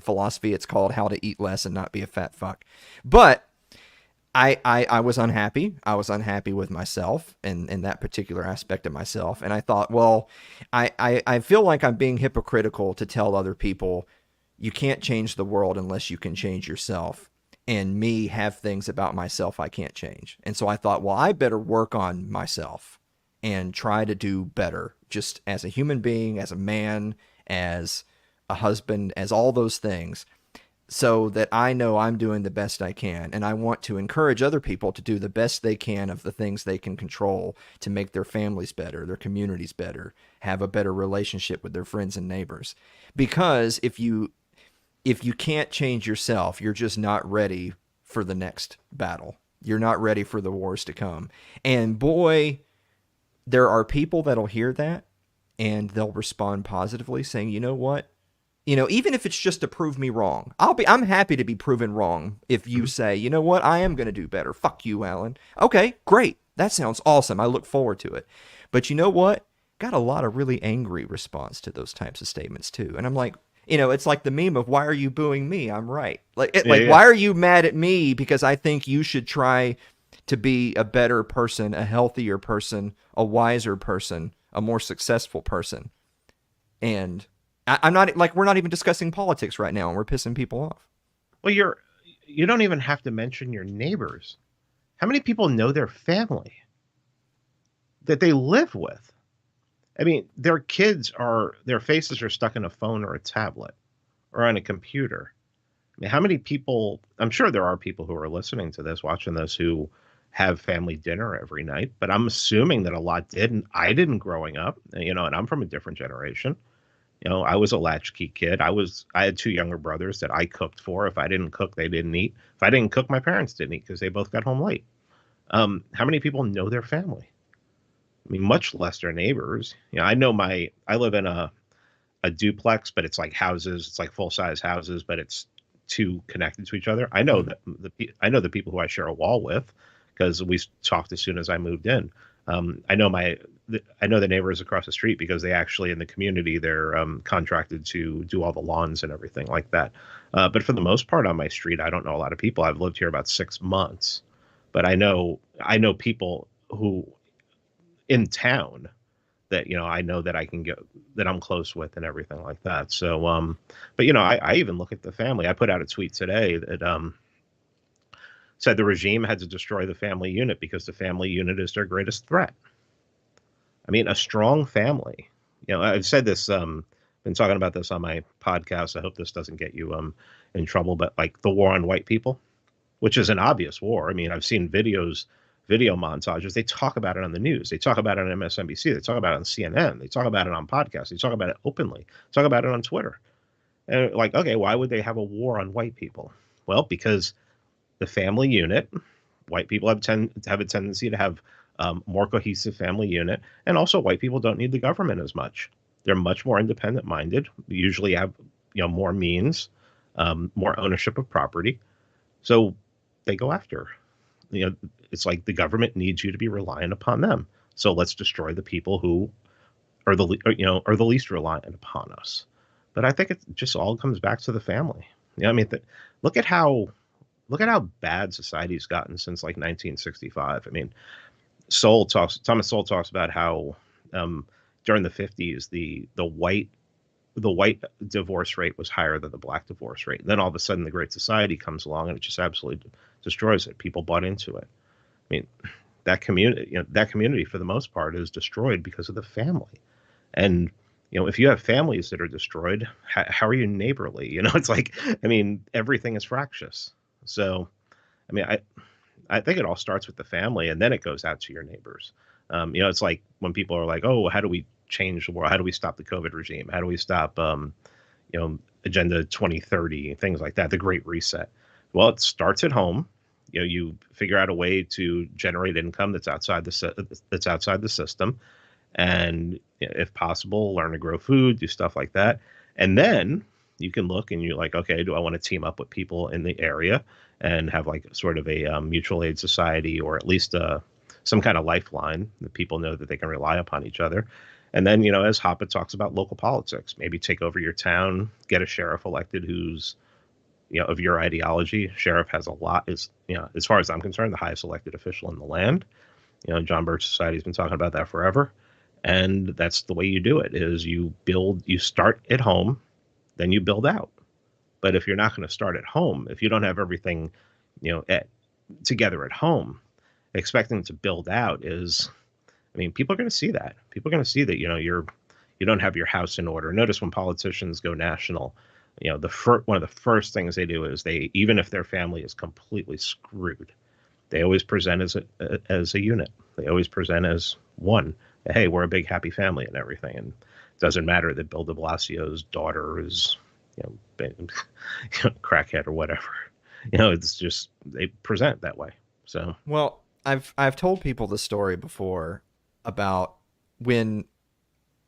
philosophy. It's called How to Eat Less and Not Be a Fat Fuck. But I was unhappy. I was unhappy with myself and that particular aspect of myself. And I thought, well, I feel like I'm being hypocritical to tell other people, you can't change the world unless you can change yourself. And me have things about myself I can't change. And so I thought, well, I better work on myself and try to do better, just as a human being, as a man, as a husband, as all those things, so that I know I'm doing the best I can. And I want to encourage other people to do the best they can of the things they can control to make their families better, their communities better, have a better relationship with their friends and neighbors. Because if you can't change yourself, you're just not ready for the next battle. You're not ready for the wars to come. And boy, there are people that'll hear that and they'll respond positively, saying, you know what? Even if it's just to prove me wrong, I'm happy to be proven wrong. If you say, you know what, I am going to do better. Fuck you, Alan. Okay, great. That sounds awesome. I look forward to it. But you know what? Got a lot of really angry response to those types of statements too. And I'm like, it's like the meme of, why are you booing me? I'm right. Why are you mad at me because I think you should try to be a better person, a healthier person, a wiser person, a more successful person? And I'm not, like, we're not even discussing politics right now and we're pissing people off. Well, you don't even have to mention your neighbors. How many people know their family that they live with? I mean, their faces are stuck in a phone or a tablet or on a computer. I mean, how many people, I'm sure there are people who are listening to this, watching this, who have family dinner every night, but I'm assuming that a lot didn't. I didn't growing up, and I'm from a different generation. I was a latchkey kid. I had two younger brothers that I cooked for. If I didn't cook, they didn't eat. If I didn't cook, my parents didn't eat because they both got home late. How many people know their family? I mean, much less their neighbors. I live in a duplex, but it's like houses. It's like full-size houses, but it's two connected to each other. I know that I know the people who I share a wall with because we talked as soon as I moved in. I know I know the neighbors across the street because they actually in the community they're contracted to do all the lawns and everything like that. But for the most part on my street, I don't know a lot of people. I've lived here about 6 months, but I know people who in town that I know that I can go that I'm close with and everything like that. So but I even look at the family. I put out a tweet today that said the regime had to destroy the family unit because the family unit is their greatest threat. I mean, a strong family. I've said this, been talking about this on my podcast. I hope this doesn't get you in trouble, but like the war on white people, which is an obvious war. I mean, I've seen video montages. They talk about it on the news. They talk about it on MSNBC. They talk about it on CNN. They talk about it on podcasts. They talk about it openly. Talk about it on Twitter. And like, okay, why would they have a war on white people? Well, because the family unit, white people have a tendency to have more cohesive family unit, and also white people don't need the government as much. They're much more independent minded. Usually have more means, more ownership of property, so they go after. It's like the government needs you to be reliant upon them. So let's destroy the people who are are the least reliant upon us. But I think it just all comes back to the family. I mean, look at how bad society's gotten since like 1965. I mean, Thomas Sowell talks about how during the 50s the white divorce rate was higher than the black divorce rate. And then all of a sudden the Great Society comes along and it just absolutely destroys it. People bought into it. I mean, that community for the most part is destroyed because of the family. And if you have families that are destroyed, how are you neighborly? It's like, I mean, everything is fractious. So, I mean, I think it all starts with the family, and then it goes out to your neighbors. It's like when people are like, "Oh, how do we change the world? How do we stop the COVID regime? How do we stop, Agenda 2030, things like that, the Great Reset?" Well, it starts at home. You figure out a way to generate income that's outside the system, and if possible, learn to grow food, do stuff like that, and then you can look and you're like, okay, do I want to team up with people in the area and have like sort of a mutual aid society, or at least some kind of lifeline that people know that they can rely upon each other? And then, as Hoppe talks about local politics, maybe take over your town, get a sheriff elected who's, of your ideology. Sheriff has a lot, as far as I'm concerned, the highest elected official in the land. John Birch Society has been talking about that forever. And that's the way you do it, is you start at home, then you build out. But if you're not going to start at home, if you don't have everything, together at home, expecting to build out is, I mean, people are going to see that. People are going to see that, you don't have your house in order. Notice when politicians go national, one of the first things they do is even if their family is completely screwed, they always present as a unit. They always present as one. Hey, we're a big happy family and everything. And it doesn't matter that Bill de Blasio's daughter is, crackhead or whatever. It's just, they present that way. So, well, I've told people the story before about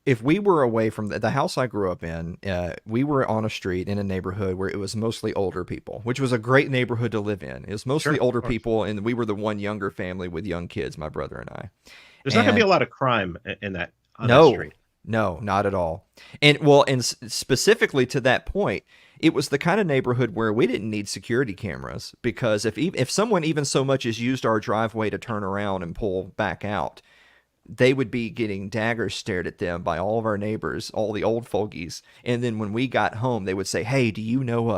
if we were away from the house I grew up in, we were on a street in a neighborhood where it was mostly older people, which was a great neighborhood to live in. It was mostly older people, and we were the one younger family with young kids, my brother and I. There's not going to be a lot of crime on that street. No, not at all. And specifically to that point, it was the kind of neighborhood where we didn't need security cameras, because if someone even so much as used our driveway to turn around and pull back out, they would be getting daggers stared at them by all of our neighbors, all the old fogies. And then when we got home, they would say, "Hey, do you know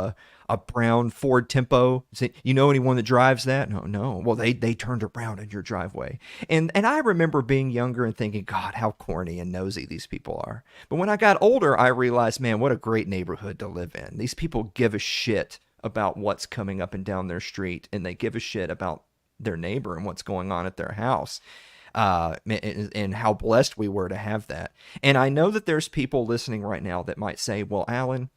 a brown Ford Tempo? You know anyone that drives that?" No. Well, they turned around in your driveway. And I remember being younger and thinking, God, how corny and nosy these people are. But when I got older, I realized, man, what a great neighborhood to live in. These people give a shit about what's coming up and down their street, and they give a shit about their neighbor and what's going on at their house. And how blessed we were to have that. And I know that there's people listening right now that might say, well, Alan,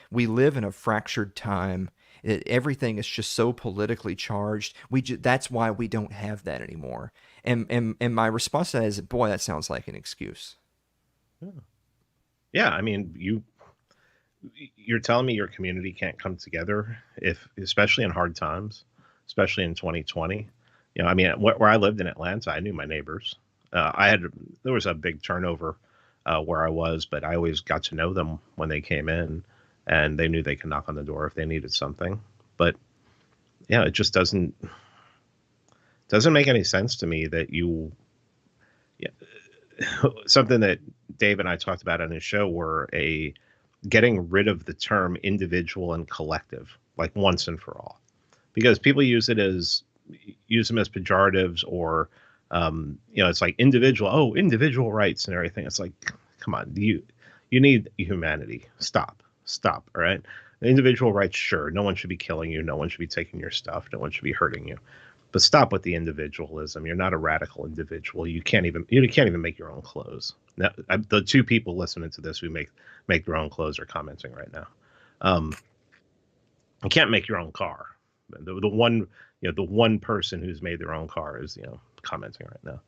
we live in a fractured time. Everything is just so politically charged. That's why we don't have that anymore. And my response to that is, boy, that sounds like an excuse. Yeah, I mean, you're telling me your community can't come together, especially in hard times, especially in 2020. I mean, where I lived in Atlanta, I knew my neighbors. There was a big turnover where I was, but I always got to know them when they came in, and they knew they could knock on the door if they needed something. But yeah, it just doesn't make any sense to me that yeah, something that Dave and I talked about on his show were getting rid of the term individual and collective, like once and for all, because people use them as pejoratives, or it's like individual rights and everything. It's like, come on, you need humanity. Stop. All right. Individual rights, sure. No one should be killing you. No one should be taking your stuff. No one should be hurting you. But stop with the individualism. You're not a radical individual. You can't even make your own clothes. Now, the two people listening to this who make their own clothes are commenting right now. You can't make your own car. The one person who's made their own car is commenting right now.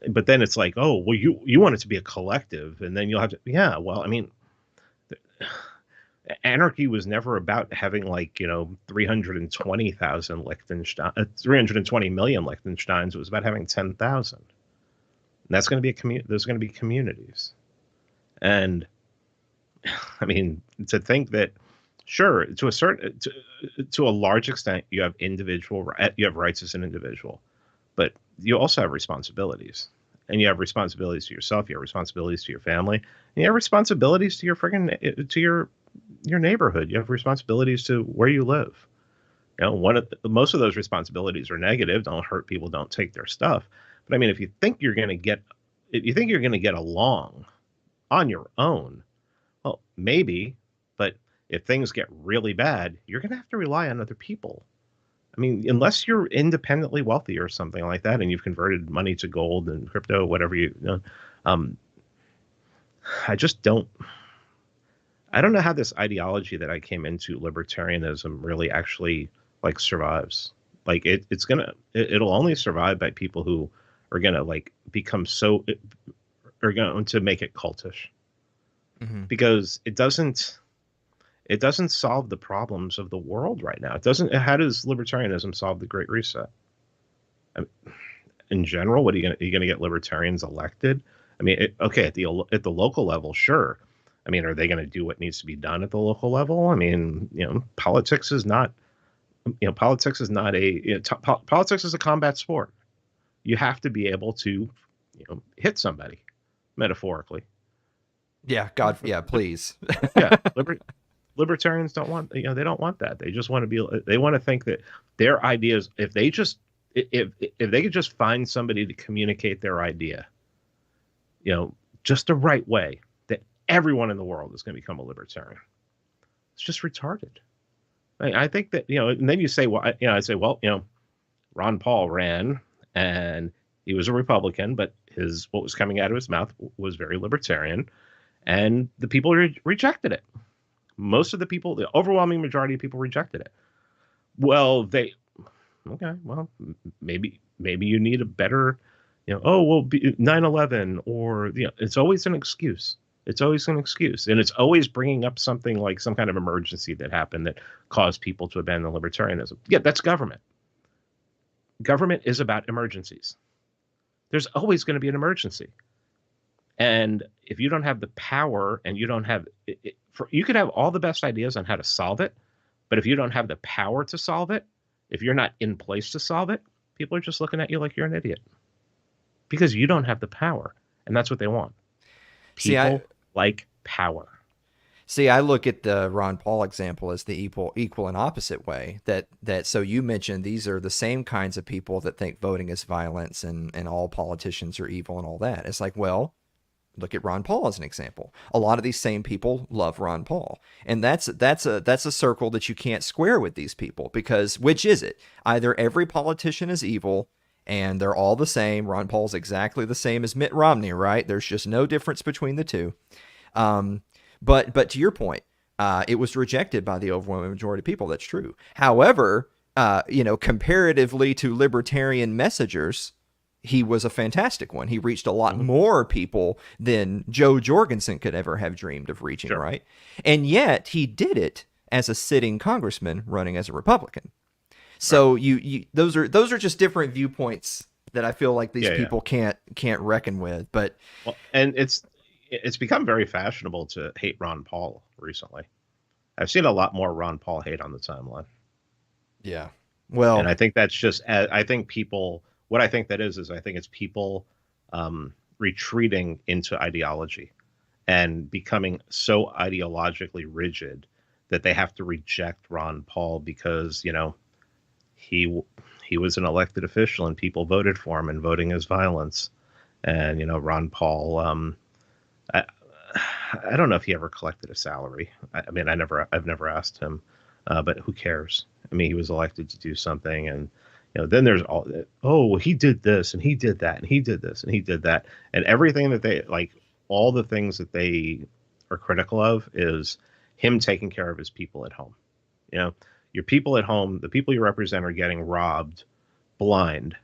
But then it's like, oh well, you want it to be a collective, and then you'll have to. Yeah, well, I mean, anarchy was never about having 320,000 Liechtenstein, 320 million Liechtensteins. It was about having 10,000. And that's going to be there's going to be communities. And I mean, to think that, sure, to a large extent, you have rights as an individual, but you also have responsibilities. And you have responsibilities to yourself, you have responsibilities to your family, and you have responsibilities to your neighborhood. You have responsibilities to where you live. Most of those responsibilities are negative. Don't hurt people. Don't take their stuff. But I mean, if you think you're going to get along on your own, well, maybe. But if things get really bad, you're going to have to rely on other people. I mean, unless you're independently wealthy or something like that, and you've converted money to gold and crypto, whatever I just don't. I don't know how this ideology that I came into, libertarianism, really actually survives. It'll only survive by people who are gonna are going to make it cultish, because it doesn't solve the problems of the world right now. It doesn't. How does libertarianism solve the Great Reset? In general, are you going to get libertarians elected? I mean, at the local level, sure. I mean, are they going to do what needs to be done at the local level? I mean, politics is not politics is a combat sport. You have to be able to, hit somebody, metaphorically. Yeah, God, yeah, please. Yeah, libertarians don't want, they don't want that. They just want to think that their ideas, if they could just find somebody to communicate their idea, just the right way, that everyone in the world is going to become a libertarian. It's just retarded. I think that, and then you say, well, I say, well, Ron Paul ran and he was a Republican, but what was coming out of his mouth was very libertarian, and the people rejected it. Most of the people, the overwhelming majority of people, rejected it. Well, maybe you need a better, 9/11, or it's always an excuse. It's always an excuse, and it's always bringing up something like some kind of emergency that happened that caused people to abandon libertarianism. Yeah, that's government. Government is about emergencies. There's always going to be an emergency, and if you don't have the power, and you don't have it, you could have all the best ideas on how to solve it, but if you don't have the power to solve it, if you're not in place to solve it, people are just looking at you like you're an idiot, because you don't have the power, and that's what they want. People like power. See, I look at the Ron Paul example as the equal and opposite way. So you mentioned these are the same kinds of people that think voting is violence and all politicians are evil and all that. It's like, well, look at Ron Paul as an example. A lot of these same people love Ron Paul, and that's a circle that you can't square with these people, because which is it? Either every politician is evil and they're all the same. Ron Paul's exactly the same as Mitt Romney, right? There's just no difference between the two. But to your point, it was rejected by the overwhelming majority of people. That's true. However, comparatively to libertarian messengers, he was a fantastic one. He reached a lot more people than Joe Jorgensen could ever have dreamed of reaching, sure. Right? And yet he did it as a sitting congressman running as a Republican. So right. Those are just different viewpoints that I feel like these Yeah, yeah. people can't reckon with. But Well, and it's become very fashionable to hate Ron Paul recently. I've seen a lot more Ron Paul hate on the timeline. yeah, And well, I think that's just, I think people, what I think that is I think it's people retreating into ideology and becoming so ideologically rigid that they have to reject Ron Paul because, he he was an elected official and people voted for him, and voting is violence. And, Ron Paul, I, I don't know if he ever collected a salary. I mean, I've never asked him, but who cares? I mean, he was elected to do something, and then there's all that. Oh, well, he did this, and he did that, and he did this, and he did that, and everything that they like, all the things that they are critical of is him taking care of his people at home. Your people at home, the people you represent, are getting robbed blind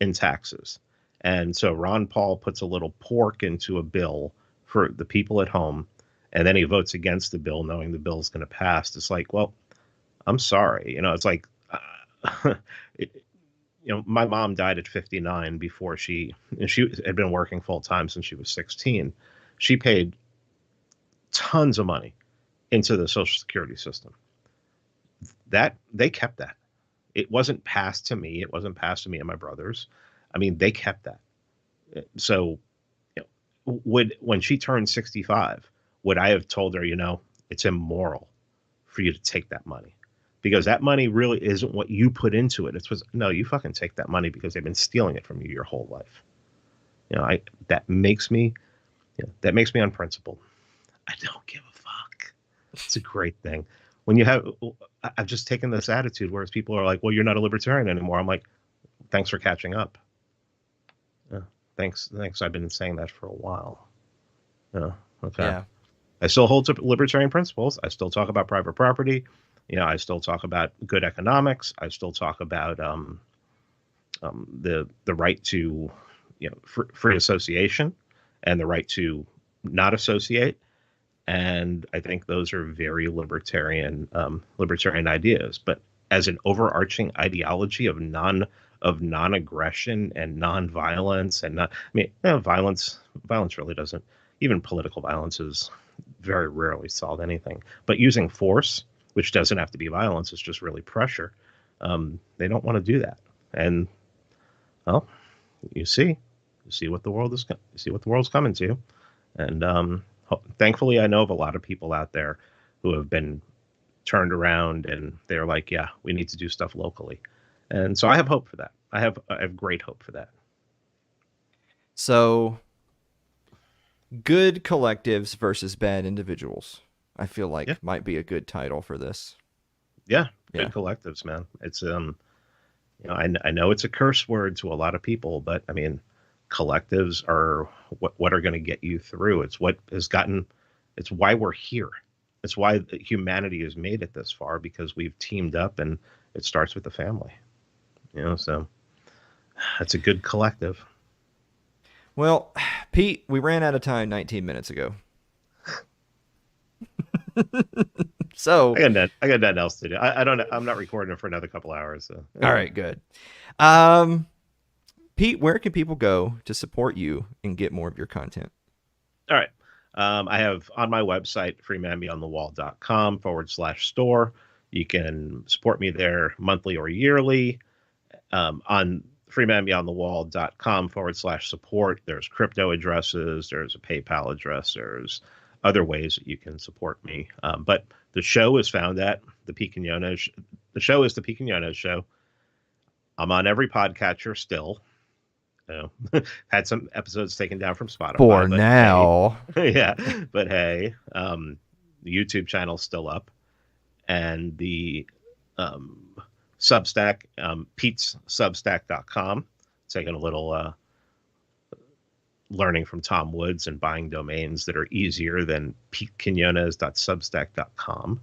in taxes, and so Ron Paul puts a little pork into a bill for the people at home, and then he votes against the bill knowing the bill is going to pass. It's like, well, I'm sorry. It's like, it, my mom died at 59 before she had been working full time since she was 16. She paid tons of money into the Social Security system. That they kept that. It wasn't passed to me. It wasn't passed to me and my brothers. I mean, they kept that. So when she turned 65, would I have told her, it's immoral for you to take that money? Because that money really isn't what you put into it. No, you fucking take that money because they've been stealing it from you your whole life. That makes me unprincipled. I don't give a fuck. It's a great thing. I've just taken this attitude, whereas people are like, well, you're not a libertarian anymore. I'm like, thanks for catching up. Yeah, thanks. I've been saying that for a while. Yeah. Okay. yeah, I still hold to libertarian principles. I still talk about private property. I still talk about good economics. I still talk about the right to free association and the right to not associate. And I think those are very libertarian ideas. But as an overarching ideology of non-aggression and non-violence, and violence really doesn't, even political violence is very rarely solve anything. But using force, which doesn't have to be violence, it's just really pressure. They don't want to do that. And well, you see what the world's coming to. And thankfully, I know of a lot of people out there who have been turned around, and they're like, yeah, we need to do stuff locally. And so I have hope for that. I have great hope for that. so good collectives versus bad individuals, I feel like might be a good title for this. Yeah, Yeah. good collectives, man. It's I know it's a curse word to a lot of people, but I mean, collectives are what are going to get you through. It's it's why we're here. It's why humanity has made it this far, because we've teamed up, and it starts with the family. So that's a good collective. Well, Pete, we ran out of time 19 minutes ago. So I got nothing else to do. I'm not recording it for another couple hours. So. All right, good. Pete, where can people go to support you and get more of your content? All right. I have on my website, freemanbeyondthewall.com/store. You can support me there monthly or yearly. On freemanbeyondthewall.com/support, there's crypto addresses, there's a PayPal address, there's other ways that you can support me. But the show is found at the Pete Quinones. The show is the Pete Quinones Show. I'm on every podcatcher still. Had some episodes taken down from Spotify. For now. Hey, yeah, but hey, the YouTube channel's still up, and the Substack, Pete'sSubstack.com. Taking a little learning from Tom Woods and buying domains that are easier than PeteQuinones.substack.com.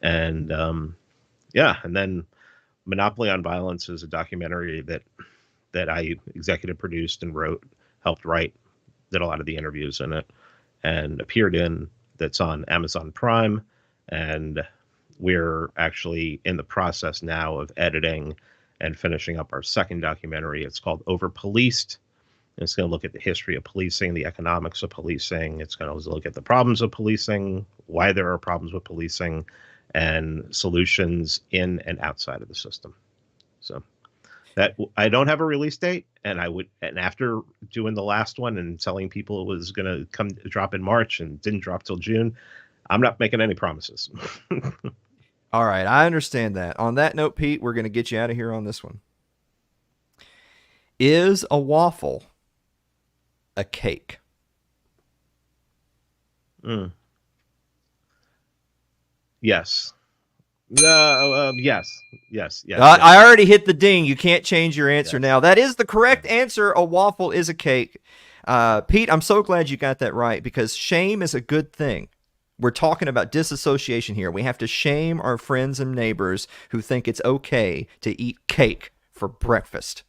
And and then Monopoly on Violence is a documentary that I executive produced and helped write, did a lot of the interviews in it, and appeared in. That's on Amazon Prime, and we're actually in the process now of editing and finishing up our second documentary. It's called Over Policed. It's going to look at the history of policing, the economics of policing. It's going to look at the problems of policing, why there are problems with policing, and solutions in and outside of the system. So that I don't have a release date, and after doing the last one and telling people it was going to drop in March and didn't drop till June, I'm not making any promises. All right, I understand that. On that note, Pete, we're going to get you out of here on this one. Is a waffle a cake? Yes. Yes. I already hit the ding. You can't change your answer now. That is the correct answer. A waffle is a cake. Pete, I'm so glad you got that right, because shame is a good thing. We're talking about disassociation here. We have to shame our friends and neighbors who think it's okay to eat cake for breakfast.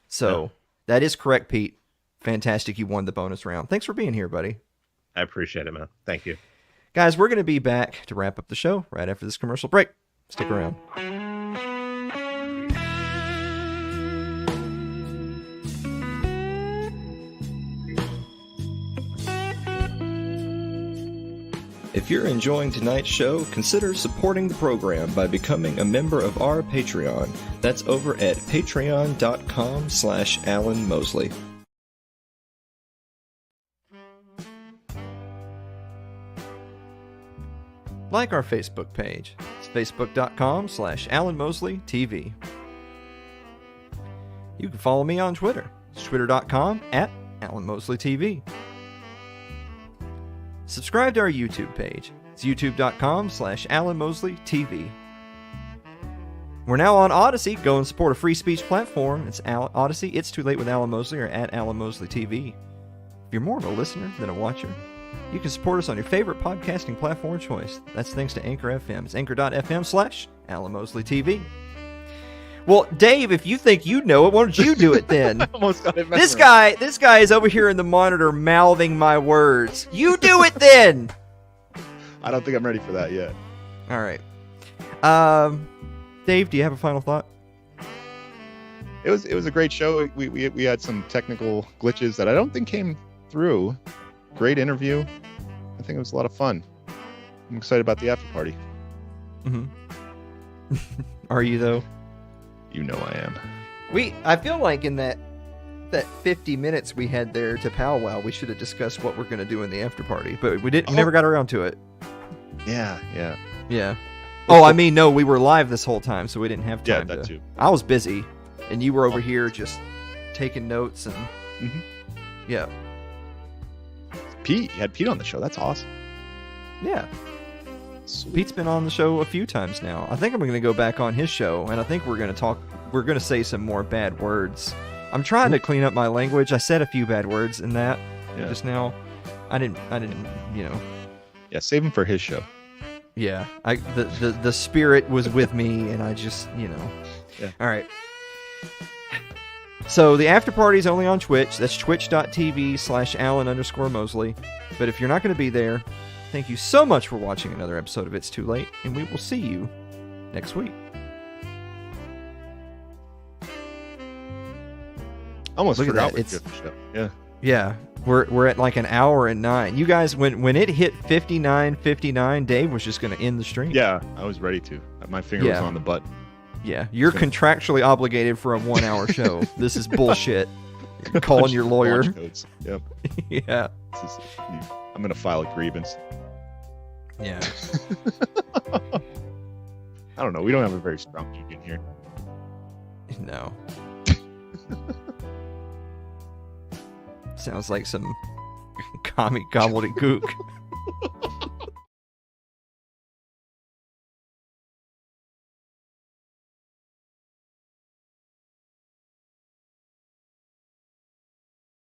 So that is correct, Pete. Fantastic. You won the bonus round. Thanks for being here, buddy. I appreciate it, man. Thank you. Guys, we're going to be back to wrap up the show right after this commercial break. Stick around. If you're enjoying tonight's show, consider supporting the program by becoming a member of our Patreon. That's over at patreon.com/Alan Mosley. Like our Facebook page. It's facebook.com/Alan Mosley TV. You can follow me on Twitter. It's twitter.com/Alan Mosley TV. Subscribe to our YouTube page. It's youtube.com/Alan Mosley TV. We're now on Odyssey. Go and support a free speech platform. It's Odyssey. It's Too Late with Alan Mosley, or @Alan Mosley TV. If you're more of a listener than a watcher, you can support us on your favorite podcasting platform choice. That's thanks to Anchor FM. It's anchor.fm/Alan Mosley TV. Well, Dave, if you think you know it, why don't you do it then? Almost got it This guy is over here in the monitor mouthing my words. You do it then. I don't think I'm ready for that yet. All right. Dave, do you have a final thought? It was a great show. We had some technical glitches that I don't think came through. Great interview. I think it was a lot of fun. I'm excited about the after party. Mm-hmm. Are you though? You know I am. I feel like in that 50 minutes we had there to powwow, we should have discussed what we're going to do in the after party, but we didn't. We never got around to it. Yeah. Oh, I mean, no, we were live this whole time, so we didn't have time. Yeah, that too. I was busy, and you were over here just taking notes and. Mm-hmm. Yeah. Pete, you had Pete on the show. That's awesome. Yeah. Sweet. Pete's been on the show a few times now. I think I'm going to go back on his show, and I think we're going to say some more bad words. I'm trying to clean up my language. I said a few bad words in that just now. I didn't, Yeah, save him for his show. Yeah. The spirit was with me, and I just, Yeah. All right. So the after party is only on Twitch. That's twitch.tv/Alan_Mosley. But if you're not going to be there, thank you so much for watching another episode of It's Too Late, and we will see you next week. Almost Look at forgot that. we did the show. Yeah. Yeah, we're at like an hour and 9. You guys, when it hit 59:59, Dave was just going to end the stream. Yeah, I was ready to. My finger was on the button. Yeah, you're contractually obligated for a 1-hour show. This is bullshit. You're calling your lawyer. Launch codes. Yep. Yeah. I'm gonna file a grievance. Yeah. I don't know. We don't have a very strong union here. No. Sounds like some comic gobbledygook.